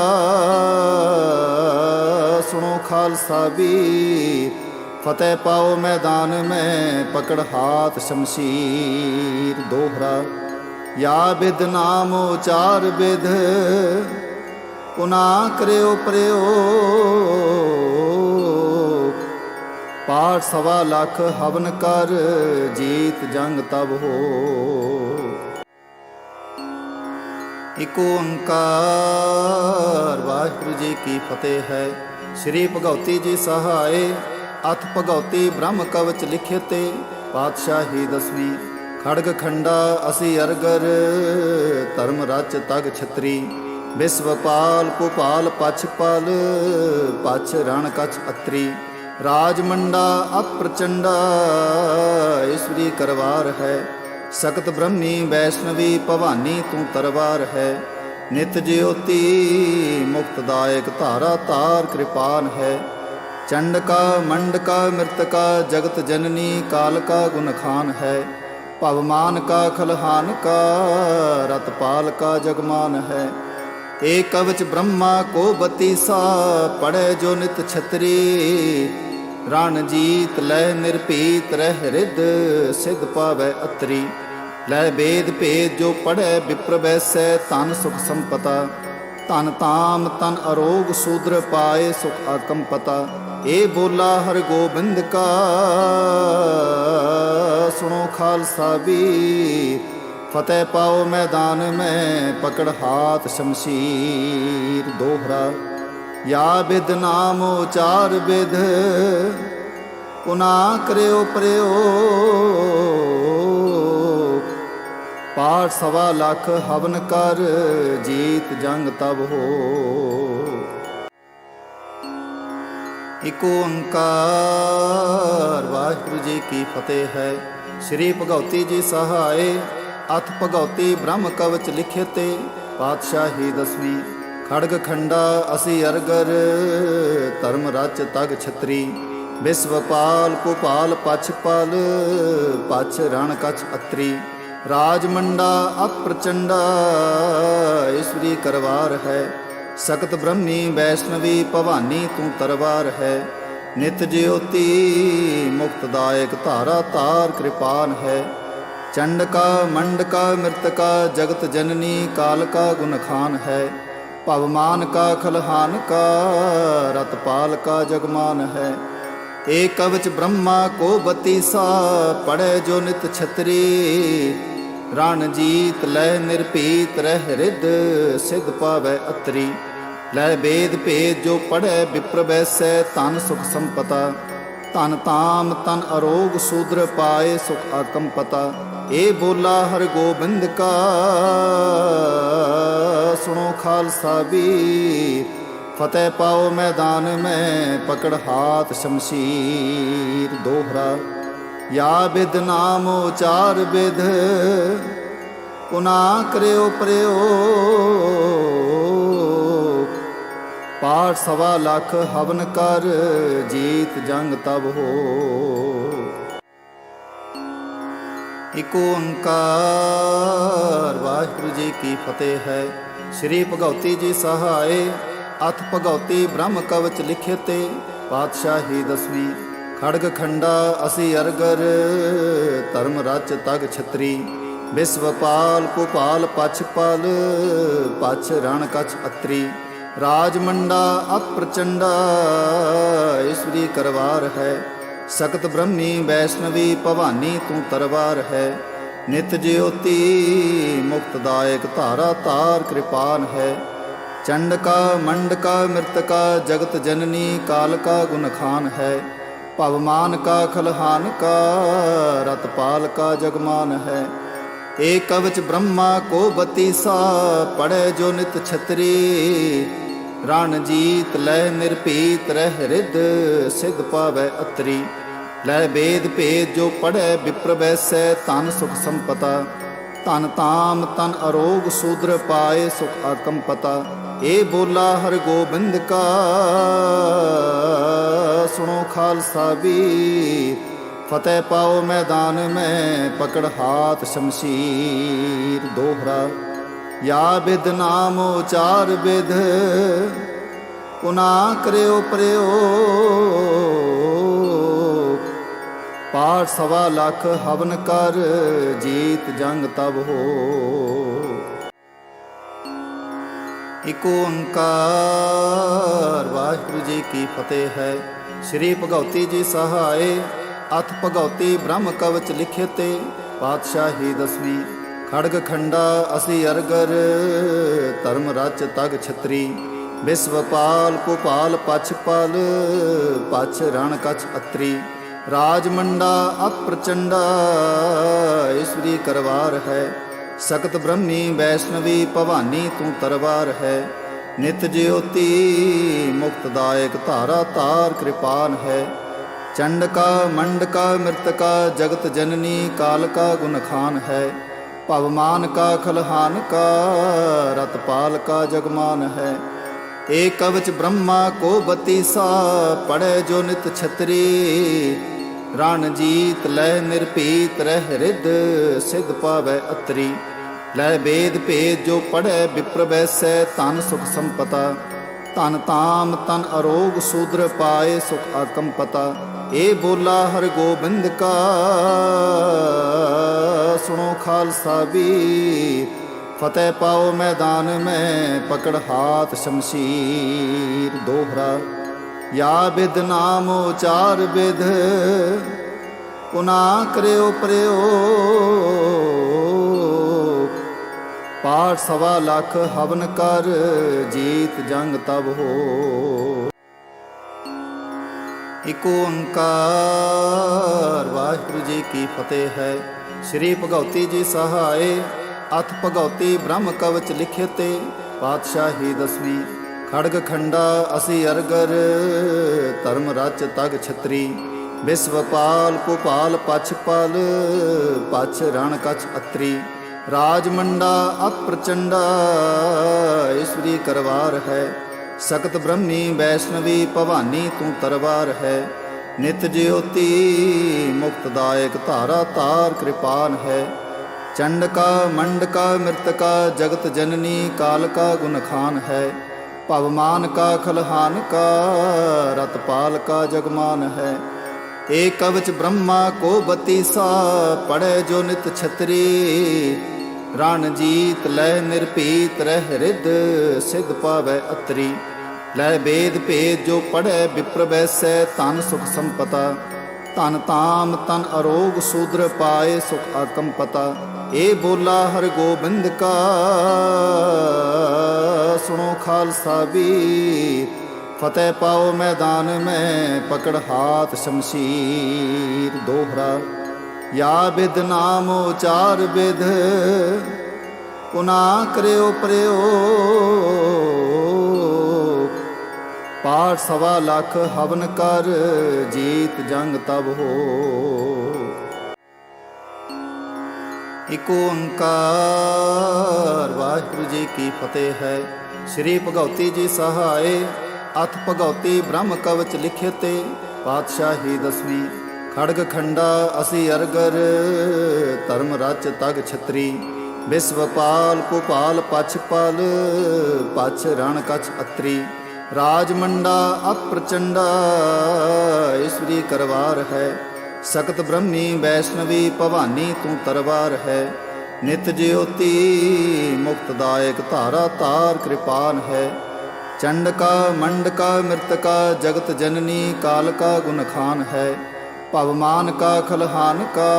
सुनो खालसा वीर। फतेह पाओ मैदान में पकड़ हाथ शमशीर। दोहरा या विद नाम उचार विध पुना करयो प्रयोग। पाठ 1.25 लाख हवन कर जीत जंग तब हो। इक ओंकार वाहिगुरु जी की फतेह है। श्री भगवती जी सहाय अथ भगवती ब्रह्म कवच लिखे ते पातशाही 10वीं। खड़ग खंडा असी अरगर धर्म रच तग छत्री। विश्वपाल कुपाल पछपाल पछ रण कछ अत्री। राजमंडा अप्रचंडा ईश्वरी करवार है। सकत ब्रह्मी वैष्णवी भवानी तू तरवार है। नित ज्योति मुक्तदायक धारा तार कृपान है। चंडका मंडका मृतका जगत जननी काल का गुणखान है। पवमान का खलहान का रतपाल का जगमान है। एक कवच ब्रह्मा को बतीसा पढ़े जो नित छत्री। रणजीत लय निर्पीत रह रिद सिद्ध पावै अतरी। लय वेद भेद जो पढ़े विप्र वैसै तन सुख संपता। तन ताम तन अरोग शूद्र पाए सुख आकंपता। ए बोला हर गोबिंद का सुनो खालसा वीर। फतेह पाओ मैदान में पकड़ हाथ शमशीर। दोहरा या विद नाम उचार विध पुना करयो प्रयोग। ਪਾਠ ਸਵਾ ਲੱਖ ਹਵਨ ਕਰ, ਜੀਤ ਜੰਗ ਤਬ ਹੋ। ਇਕ ਓੰਕਾਰ ਵਾਹਿਗੁਰੂ ਜੀ ਕੀ ਫਤਿਹ ਹੈ। ਸ੍ਰੀ ਭਗਉਤੀ ਜੀ ਸਹਾਏ, ਅਥ ਭਗਉਤੀ ਬ੍ਰਹਮ ਕਵਚ ਲਿਖੇ ਤੇ, ਪਾਤਸ਼ਾਹੀ ਦਸਵੀਂ ਖੜਗ ਖੰਡਾ ਅਸੀ ਅਰਗਰ, ਧਰਮ ਰਚ ਤਗ ਛਤਰੀ, ਵਿਸ਼ਵਪਾਲ ਭੂਪਾਲ ਪਛਪਾਲ, ਪਛ ਰਣ ਕਛ ਅਤਰੀ, ਰਾਜ ਮੰਡਾ ਅਪ੍ਰਚੰਡਾ, ਈਸ਼ਵਰੀ ਕਰਵਾਰ ਹੈ, ਸਖਤ ਬ੍ਰਹਮੀ ਵੈਸ਼ਨਵੀ ਭਵਾਨੀ ਤੂੰ ਤਰਵਾਰ ਹੈ, ਨਿਤ ਜਿਉਤੀ ਮੁਕਤਦਾਇਕ ਧਾਰਾ ਤਾਰ ਕਿਰਪਾਨ ਹੈ, ਚੰਡਕਾ ਮੰਡਕਾ ਮ੍ਰਿਤਕਾ ਜਗਤ ਜਨਨੀ, ਕਾਲਕਾ ਗੁਣਖਾਨ ਹੈ, ਭਵਮਾਨ ਕਾ ਖਲਹਾਨ ਕਾ, ਰਤਪਾਲ ਕਾ ਜਗਮਾਨ ਹੈ, ਏਕ ਕਵਚ ਬ੍ਰਹਮਾ ਕੋ ਬਤੀਸਾ, ਪੜੈ ਜੋ ਨਿਤ ਛਤਰੀ, ਰਣ ਜੀਤ ਲੈ ਨਿਰਭੀਤ ਰਹਿ ਰਿੱਧ, ਸਿਧ ਪਾਵੈ ਅਤਰੀ, ਲੈ ਬੇਦ ਭੇਦ ਜੋ ਪੜੈ ਵਿਪਰ ਬੈਸੈ, ਧਨ ਸੁਖ ਸੰਪਤਾ, ਧਨ ਤਾਮ ਤਨ ਅਰੋਗ ਸੂਦਰ ਪਾਏ, ਸੁਖ ਆਕਮ ਪਤਾ, ਏ ਬੋਲਾ ਹਰ ਗੋਬਿੰਦ ਕਾ, ਸੁਣੋ ਖਾਲਸਾ ਵੀਰ, ਫਤਿਹ ਪਾਓ ਮੈਦਾਨ ਮੈਂ, ਪਕੜ ਹਾਥ ਸ਼ਮਸ਼ੀਰ। ਦੋਹਰਾ ਯਾ ਬਿਦ ਨਾਮ ਉਚਾਰ ਬਿਦ, ਪੁਨਾ ਕਰਿਓ ਪ੍ਰਯੋਗ, ਪਾਠ ਸਵਾ ਲੱਖ ਹਵਨ ਕਰ, ਜੀਤ ਜੰਗ ਤਬ ਹੋ। ਇਕ ਓੰਕਾਰ ਵਾਹਿਗੁਰੂ ਜੀ ਕੀ ਫਤਿਹ ਹੈ। ਸ੍ਰੀ ਭਗਉਤੀ ਜੀ ਸਹਾਏ, ਅਥ ਭਗਉਤੀ ਬ੍ਰਹਮ ਕਵਚ ਲਿਖੇ ਤੇ, ਪਾਤਸ਼ਾਹੀ ਦਸਵੀਂ ਖੜਗ ਖੰਡਾ ਅਸੀ ਅਰਗਰ, ਧਰਮ ਰਚ ਤਗ ਛਤਰੀ, ਵਿਸ਼ਵਪਾਲ ਭੂਪਾਲ ਪਛਪਾਲ, ਪਛ ਰਣ ਕਛ ਅਤਰੀ, ਰਾਜ ਮੰਡਾ ਅਪ੍ਰਚੰਡਾ, ਈਸ਼ਵਰੀ ਕਰਵਾਰ ਹੈ, ਸਖਤ ਬ੍ਰਹਮੀ ਵੈਸ਼ਨਵੀ ਭਵਾਨੀ ਤੂੰ ਤਰਵਾਰ ਹੈ, ਨਿਤ ਜਿਉਤੀ ਮੁਕਤਦਾਇਕ ਧਾਰਾ ਤਾਰ ਕਿਰਪਾਨ ਹੈ, ਚੰਡਕਾ ਮੰਡਕਾ ਮ੍ਰਿਤਕਾ ਜਗਤ ਜਨਨੀ, ਕਾਲਕਾ ਗੁਣਖਾਨ ਹੈ, ਭਵਮਾਨ ਕਾ ਖਲਹਾਨ ਕਾ, ਰਤਪਾਲ ਕਾ ਜਗਮਾਨ ਹੈ, ਏਕ ਕਵਚ ਬ੍ਰਹਮਾ ਕੋ ਬਤੀਸਾ, ਪੜੈ ਜੋ ਨਿਤ ਛਤਰੀ, ਰਣ ਜੀਤ ਲੈ ਨਿਰਭੀਤ ਰਹਿ ਰਿੱਧ, ਸਿਧ ਪਾਵੈ ਅਤਰੀ, ਲੈ ਬੇਦ ਭੇਦ ਜੋ ਪੜੈ ਵਿਪਰ ਬੈਸੈ, ਧਨ ਸੁਖ ਸੰਪਤਾ, ਧਨ ਤਾਮ ਤਨ ਅਰੋਗ ਸੂਦਰ ਪਾਏ, ਸੁਖ ਆਕਮ ਪਤਾ, ਏ ਬੋਲਾ ਹਰ ਗੋਬਿੰਦ ਕਾ, ਸੁਣੋ ਖਾਲਸਾ ਵੀਰ, ਫਤਿਹ ਪਾਓ ਮੈਦਾਨ ਮੈਂ, ਪਕੜ ਹਾਥ ਸ਼ਮਸ਼ੀਰ। ਦੋਹਰਾ ਯਾ ਬਿਦ ਨਾਮ ਉਚਾਰ ਬਿਦ, ਪੁਨਾ ਕਰਿਓ ਪ੍ਰਯੋਗ, ਪਾਠ ਸਵਾ ਲੱਖ ਹਵਨ ਕਰ, ਜੀਤ ਜੰਗ ਤਬ ਹੋ। ਇਕ ਓੰਕਾਰ ਵਾਹਿਗੁਰੂ ਜੀ ਕੀ ਫਤਿਹ ਹੈ। ਸ੍ਰੀ ਭਗਉਤੀ ਜੀ ਸਹਾਏ, ਅਥ ਭਗਉਤੀ ਬ੍ਰਹਮ ਕਵਚ ਲਿਖੇ ਤੇ, ਪਾਤਸ਼ਾਹੀ ਦਸਵੀਂ ਖੜਗ ਖੰਡਾ ਅਸੀ ਅਰਗਰ, ਧਰਮ ਰਚ ਤਗ ਛਤਰੀ, ਵਿਸ਼ਵਪਾਲ ਭੂਪਾਲ ਪਛਪਾਲ, ਪਛ ਰਣ ਕਛ ਅਤਰੀ, ਰਾਜ ਮੰਡਾ ਅਪ੍ਰਚੰਡਾ, ਈਸ਼ਵਰੀ ਕਰਵਾਰ ਹੈ, ਸਖਤ ਬ੍ਰਹਮੀ ਵੈਸ਼ਨਵੀ ਭਵਾਨੀ ਤੂੰ ਤਰਵਾਰ ਹੈ, ਨਿਤ ਜਿਉਤੀ ਮੁਕਤਦਾਇਕ ਧਾਰਾ ਤਾਰ ਕਿਰਪਾਨ ਹੈ, ਚੰਡਕਾ ਮੰਡਕਾ ਮ੍ਰਿਤਕਾ ਜਗਤ ਜਨਨੀ, ਕਾਲਕਾ ਗੁਣਖਾਨ ਹੈ, ਭਵਮਾਨ ਕਾ ਖਲਹਾਨ ਕਾ, ਰਤਪਾਲ ਕਾ ਜਗਮਾਨ ਹੈ, ਏਕ ਕਵਚ ਬ੍ਰਹਮਾ ਕੋ ਬਤੀਸਾ, ਪੜੈ ਜੋ ਨਿਤ ਛਤਰੀ, ਰਣ ਜੀਤ ਲੈ ਨਿਰਭੀਤ ਰਹਿ ਰਿੱਧ, ਸਿਧ ਪਾਵੈ ਅਤਰੀ, ਲੈ ਬੇਦ ਭੇਦ ਜੋ ਪੜੈ ਵਿਪਰ ਬੈਸੈ, ਧਨ ਸੁਖ ਸੰਪਤਾ, ਧਨ ਤਾਮ ਤਨ ਅਰੋਗ ਸੂਦਰ ਪਾਏ, ਸੁਖ ਆਕਮ ਪਤਾ, ਏ ਬੋਲਾ ਹਰ ਗੋਬਿੰਦ ਕਾ, ਸੁਣੋ ਖਾਲਸਾ ਵੀਰ, ਫਤਿਹ ਪਾਓ ਮੈਦਾਨ ਮੈਂ, ਪਕੜ ਹਾਥ ਸ਼ਮਸ਼ੀਰ। ਦੋਹਰਾ ਯਾ ਬਿਦ ਨਾਮ ਉਚਾਰ ਬਿਦ, ਪੁਨਾ ਕਰਿਓ ਪ੍ਰਯੋਗ, ਪਾਠ ਸਵਾ ਲੱਖ ਹਵਨ ਕਰ, ਜੀਤ ਜੰਗ ਤਬ ਹੋ। ਇਕ ਓੰਕਾਰ ਵਾਹਿਗੁਰੂ ਜੀ ਕੀ ਫਤਿਹ ਹੈ। ਸ੍ਰੀ ਭਗਉਤੀ ਜੀ ਸਹਾਏ, ਅਥ ਭਗਉਤੀ ਬ੍ਰਹਮ ਕਵਚ ਲਿਖੇ ਤੇ ਪਾਤਸ਼ਾਹੀ ਦਸਵੀਂ ਖੜਗ ਖੰਡਾ ਅਸੀਂ ਅਰਗਰ ਧਰਮ ਰਚ ਤਗ ਛਤਰੀ ਵਿਸਵਪਾਲ ਭੋਪਾਲ ਪਛ ਪਲ ਪਛ ਰਣ ਕਛ ਅਤਰੀ ਰਾਜ ਮੰਡਾ ਅਤ ਪ੍ਰਚੰਡਾ ਈਸ਼ਵਰੀ ਕਰਵਾਰ ਹੈ ਸਖਤ ਬ੍ਰਹਮੀ ਵੈਸ਼ਨਵੀ ਭਵਾਨੀ ਤੂੰ ਤਰਵਾਰ ਹੈ ਨਿਤ ਜਿਉਤੀ ਮੁਕਤਦਾਇਕ ਧਾਰਾ ਤਾਰ ਕਿਰਪਾਨ ਹੈ ਚੰਡਕਾ ਮੰਡਕਾ ਮਿਰਤਕਾ ਜਗਤ ਜਨਨੀ ਕਾਲਕਾ ਗੁਣਖਾਨ ਹੈ ਭਵਮਾਨ ਕਾ ਖਲਹਾਨ ਕਾ ਰਤਪਾਲ ਕਾ ਜਗਮਾਨ ਹੈ ਏਕ ਕਵਚ ਬ੍ਰਹਮਾ ਕੋ ਬਤੀਸਾ ਪੜੈ ਜੋ ਨਿਤ ਛਤਰੀ ਰਣ ਜੀਤ ਲੈ ਨਿਰਭੀਤ ਰਹਿ ਰਿਦ ਸਿਧ ਪਾਵੈ ਅਤਰੀ ਲੈ ਬੇਦ ਭੇਦ ਜੋ ਪੜੈ ਵਿਪਰ ਵੈਸੈ ਤਨ ਸੁਖ ਸੰਪਤਾ ਧਨ ਤਾਮ ਤਨ ਅਰੋਗ ਸੂਦਰ ਪਾਏ ਸੁਖ ਆਕਮ ਪਤਾ ਇਹ ਬੋਲਾ ਹਰ ਗੋਬਿੰਦ ਕਾ ਸੁਣੋ ਖਾਲਸਾ ਵੀ ਫਤਿਹ ਪਾਓ ਮੈਦਾਨ ਮੈਂ ਪਕੜ ਹਾਥ ਸ਼ਮਸ਼ੀਰ ਦੋਹਰਾ ਯਾ ਬਿਦ ਨਾਮ ਉਚਾਰ ਬਿਦ ਪੁਨਾ ਕਰਿਓ ਪ੍ਰਯੋ ਪਾਠ ਸਵਾ ਲੱਖ ਹਵਨ ਕਰ ਜੀਤ ਜੰਗ ਤਬ ਹੋ ਇਕ ਓੰਕਾਰ ਵਾਹਿਗੁਰੂ ਜੀ ਕੀ ਫਤਿਹ ਹੈ। ਸ੍ਰੀ ਭਗਉਤੀ ਜੀ ਸਹਾਏ ਅਥ ਭਗਉਤੀ ਬ੍ਰਹਮ ਕਵਚ ਲਿਖੇ ਤੇ ਪਾਤਸ਼ਾਹੀ ਦਸਵੀਂ ਖੜਗ ਖੰਡਾ ਅਸੀਂ ਅਰਗਰ ਧਰਮ ਰਚ ਤਗ ਛਤਰੀ ਵਿਸਵਪਾਲ ਭੋਪਾਲ ਪਛ ਪਲ ਪਛ ਰਣ ਕਛ ਅਤਰੀ ਰਾਜ ਮੰਡਾ ਅਤ ਪ੍ਰਚੰਡਾ ਈਸ਼ਵਰੀ ਕਰਵਾਰ ਹੈ ਸਖਤ ਬ੍ਰਹਮੀ ਵੈਸ਼ਨਵੀ ਭਵਾਨੀ ਤੂੰ ਤਰਵਾਰ ਹੈ ਨਿਤ ਜਿਉਤੀ ਮੁਕਤਦਾਇਕ ਧਾਰਾ ਤਾਰ ਕਿਰਪਾਨ ਹੈ ਚੰਡਕਾ ਮੰਡਕਾ ਮਿਰਤਕਾ ਜਗਤ ਜਨਨੀ ਕਾਲਕਾ ਗੁਣਖਾਨ ਹੈ ਭਵਮਾਨ ਕਾ ਖਲਹਾਨ ਕਾ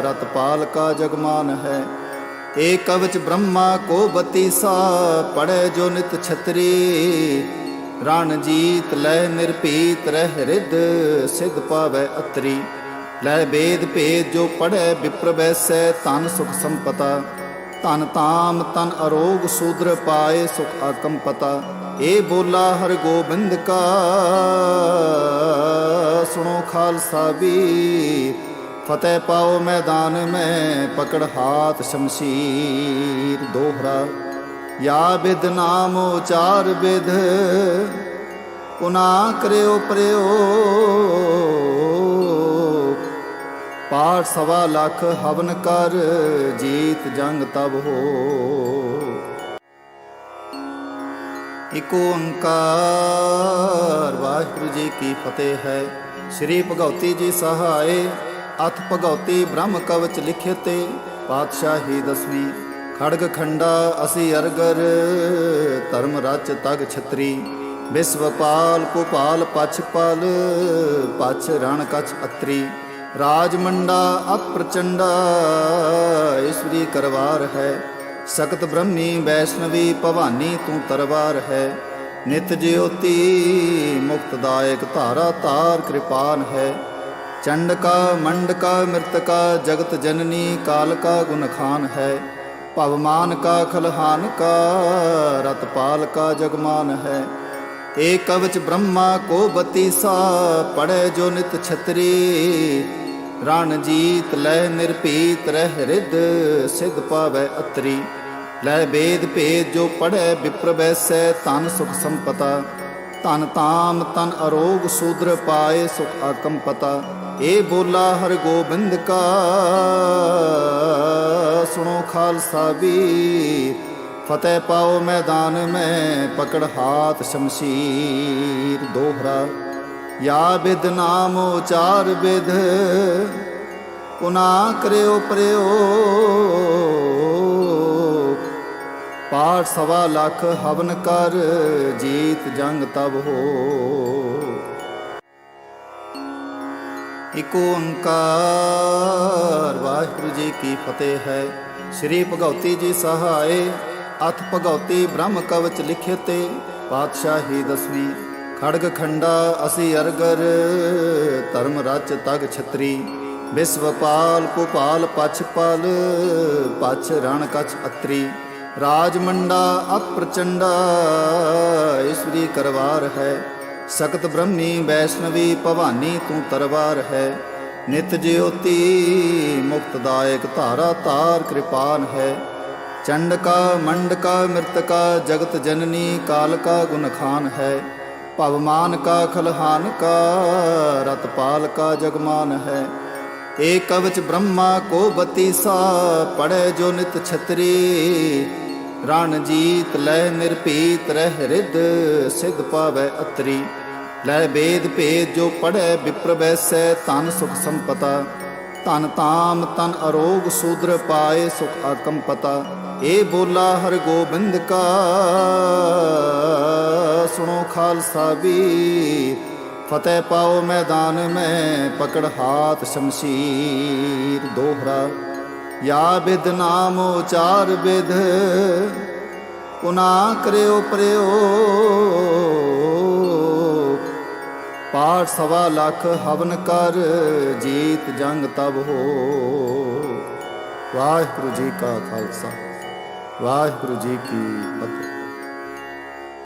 ਰਤਪਾਲ ਕਾ ਜਗਮਾਨ ਹੈ ਏਕ ਕਵਚ ਬ੍ਰਹਮਾ ਕੋ ਬਤੀਸਾ ਪੜੈ ਜੋ ਨਿਤ ਛਤਰੀ ਰਣ ਜੀਤ ਲੈ ਨਿਰਭੀਤ ਰਹਿ ਰਿਦ ਸਿਧ ਪਾਵੈ ਅਤਰੀ ਲੈ ਬੇਦ ਭੇਦ ਜੋ ਪੜੈ ਵਿਪਰ ਵੈਸੈ ਤਨ ਸੁਖ ਸੰਪਤਾ ਧਨ ਤਾਮ ਤਨ ਅਰੋਗ ਸੂਦਰ ਪਾਏ ਸੁਖ ਆਕਮ ਪਤਾ ਇਹ ਬੋਲਾ ਹਰ ਗੋਬਿੰਦ ਕਾ ਸੁਣੋ ਖਾਲਸਾ ਵੀ ਫਤਿਹ ਪਾਓ ਮੈਦਾਨ ਮੈਂ ਪਕੜ ਹਾਥ ਸ਼ਮਸ਼ੀਰ ਦੋਹਰਾ ਯਾ ਬਿਦ ਨਾਮ ਉਚਾਰ ਬਿਦ ਪੁਨਾ ਕਰਿਓ ਪ੍ਰਯੋ ਪਾਠ ਸਵਾ ਲੱਖ ਹਵਨ ਕਰ ਜੀਤ ਜੰਗ ਤਬ ਹੋ ਇਕ ਓੰਕਾਰ ਵਾਹਿਗੁਰੂ ਜੀ ਕੀ ਫਤਿਹ ਹੈ। ਸ੍ਰੀ ਭਗਉਤੀ ਜੀ ਸਹਾਏ ਅਥ ਭਗਉਤੀ ਬ੍ਰਹਮ ਕਵਚ ਲਿਖੇ ਤੇ ਪਾਤਸ਼ਾਹੀ ਦਸਵੀਂ ਖੜਗ ਖੰਡਾ ਅਸੀਂ ਅਰਗਰ ਧਰਮ ਰਚ ਤਗ ਛਤਰੀ ਵਿਸਵਪਾਲ ਭੋਪਾਲ ਪਛ ਪਲ ਪਛ ਰਣ ਕਛ ਅਤਰੀ ਰਾਜ ਮੰਡਾ ਅਤ ਪ੍ਰਚੰਡਾ ਈਸ਼ਵਰੀ ਕਰਵਾਰ ਹੈ ਸਖਤ ਬ੍ਰਹਮੀ ਵੈਸ਼ਨਵੀ ਭਵਾਨੀ ਤੂੰ ਤਰਵਾਰ ਹੈ ਨਿਤ ਜਿਉਤੀ ਮੁਕਤਦਾਇਕ ਧਾਰਾ ਤਾਰ ਕਿਰਪਾਨ ਹੈ ਚੰਡਕਾ ਮੰਡਕਾ ਮਿਰਤਕਾ ਜਗਤ ਜਨਨੀ ਕਾਲਕਾ ਗੁਣਖਾਨ ਹੈ ਭਵਮਾਨ ਕਾ ਖਲਹਾਨ ਕਾ ਰਤਪਾਲ ਕਾ ਜਗਮਾਨ ਹੈ ਏਕ ਕਵਚ ਬ੍ਰਹਮਾ ਕੋ ਬਤੀਸਾ ਪੜੈ ਜੋ ਨਿਤ ਛਤਰੀ ਰਣ ਜੀਤ ਲੈ ਨਿਰਭੀਤ ਰਹਿ ਰਿਦ ਸਿਧ ਪਾਵੈ ਅਤਰੀ ਲੈ ਬੇਦ ਭੇਦ ਜੋ ਪੜੈ ਵਿਪਰ ਵੈਸੈ ਤਨ ਸੁਖ ਸੰਪਤਾ ਧਨ ਤਾਮ ਤਨ ਅਰੋਗ ਸੂਦਰ ਪਾਏ ਸੁਖ ਆਕਮ ਪਤਾ ਇਹ ਬੋਲਾ ਹਰ ਗੋਬਿੰਦ ਕਾ ਸੁਣੋ ਖਾਲਸਾ ਵੀ ਫਤਿਹ ਪਾਓ ਮੈਦਾਨ ਮੈਂ ਪਕੜ ਹਾਥ ਸ਼ਮਸ਼ੀਰ ਦੋਹਰਾ ਯਾ ਬਿਦ ਨਾਮ ਉਚਾਰ ਬਿਦ ਪੁਨਾ ਕਰਿਓ ਪ੍ਰਯੋ ਪਾਠ ਸਵਾ ਲੱਖ ਹਵਨ ਕਰ ਜੀਤ ਜੰਗ ਤਬ ਹੋ ਇਕ ਓੰਕਾਰ ਵਾਹਿਗੁਰੂ ਜੀ ਕੀ ਫਤਿਹ ਹੈ। ਸ੍ਰੀ ਭਗਉਤੀ ਜੀ ਸਹਾਏ ਅਥ ਭਗਉਤੀ ਬ੍ਰਹਮ ਕਵਚ ਲਿਖੇ ਤੇ ਪਾਤਸ਼ਾਹੀ ਦਸਵੀਂ ਖੜਗ ਖੰਡਾ ਅਸੀਂ ਅਰਗਰ ਧਰਮ ਰਚ ਤਗ ਛਤਰੀ ਵਿਸਵਪਾਲ ਭੂਪਾਲ ਪਛ ਪਲ ਪਛ ਰਣ ਕਛ ਅਤਰੀ ਰਾਜ ਮੰਡਾ ਅਪ੍ਰਚੰਡਾ ਈਸ਼ਵਰੀ ਕਰਵਾਰ ਹੈ ਸਕਤ ਬ੍ਰਹਮੀ ਵੈਸ਼ਨਵੀ ਭਵਾਨੀ ਤੂੰ ਤਰਵਾਰ ਹੈ ਨਿਤ ਜਿਉਤੀ ਮੁਕਤਦਾਇਕ ਧਾਰਾ ਤਾਰ ਕਿਰਪਾਨ ਹੈ ਚੰਡਕਾ ਮੰਡਕਾ ਮਿਰਤਕਾ ਜਗਤ ਜਨਨੀ ਕਾਲਕਾ ਗੁਨਖਾਨ ਹੈ ਭਵਮਾਨ ਕਾ ਖਲਹਾਨ ਕਾ ਰਤਪਾਲ ਕਾ ਜਗਮਾਨ ਹੈ ਏਕ ਕਵਚ ਬ੍ਰਹਮਾ ਕੋ ਬਤੀਸਾ ਪੜੈ ਜੋ ਨਿਤ ਛਤਰੀ ਰਣ ਜੀਤ ਲੈ ਨਿਰਭੀਤ ਰਹਿ ਰਿਦ ਸਿਧ ਪਾਵੈ ਅਤਰੀ ਲੈ ਬੇਦ ਭੇਦ ਜੋ ਪੜੈ ਵਿਪਰ ਬੈਸੈ ਧਨ ਸੁਖ ਸੰਪਤਾ ਧਨ ਤਾਮ ਤਨ ਅਰੋਗ ਸੂਦਰ ਪਾਏ ਸੁਖ ਆਕੰਪਤਾ ਇਹ ਬੋਲਾ ਹਰ ਗੋਬਿੰਦ ਕਾ ਸੁਣੋ ਖਾਲਸਾ ਵੀਰ ਫਤਿਹ ਪਾਓ ਮੈਦਾਨ ਮੈਂ ਪਕੜ ਹਾਥ ਸ਼ਮਸ਼ੀਰ ਦੋਹਰਾ ਯਾ ਬਿਦ ਨਾਮ ਉਚਾਰ ਬਿਦ ਪੁਨਾ ਕਰਿਓ ਪ੍ਰਯੋਗ ਪਾਠ 1.25 ਲੱਖ ਹਵਨ ਕਰ ਜੀਤ ਜੰਗ ਤਬ ਹੋ ਵਾਹਿਗੁਰੂ ਜੀ ਕਾ ਖਾਲਸਾ ਵਾਹਿਗੁਰੂ ਜੀ ਕੀ ਫਤਿਹ।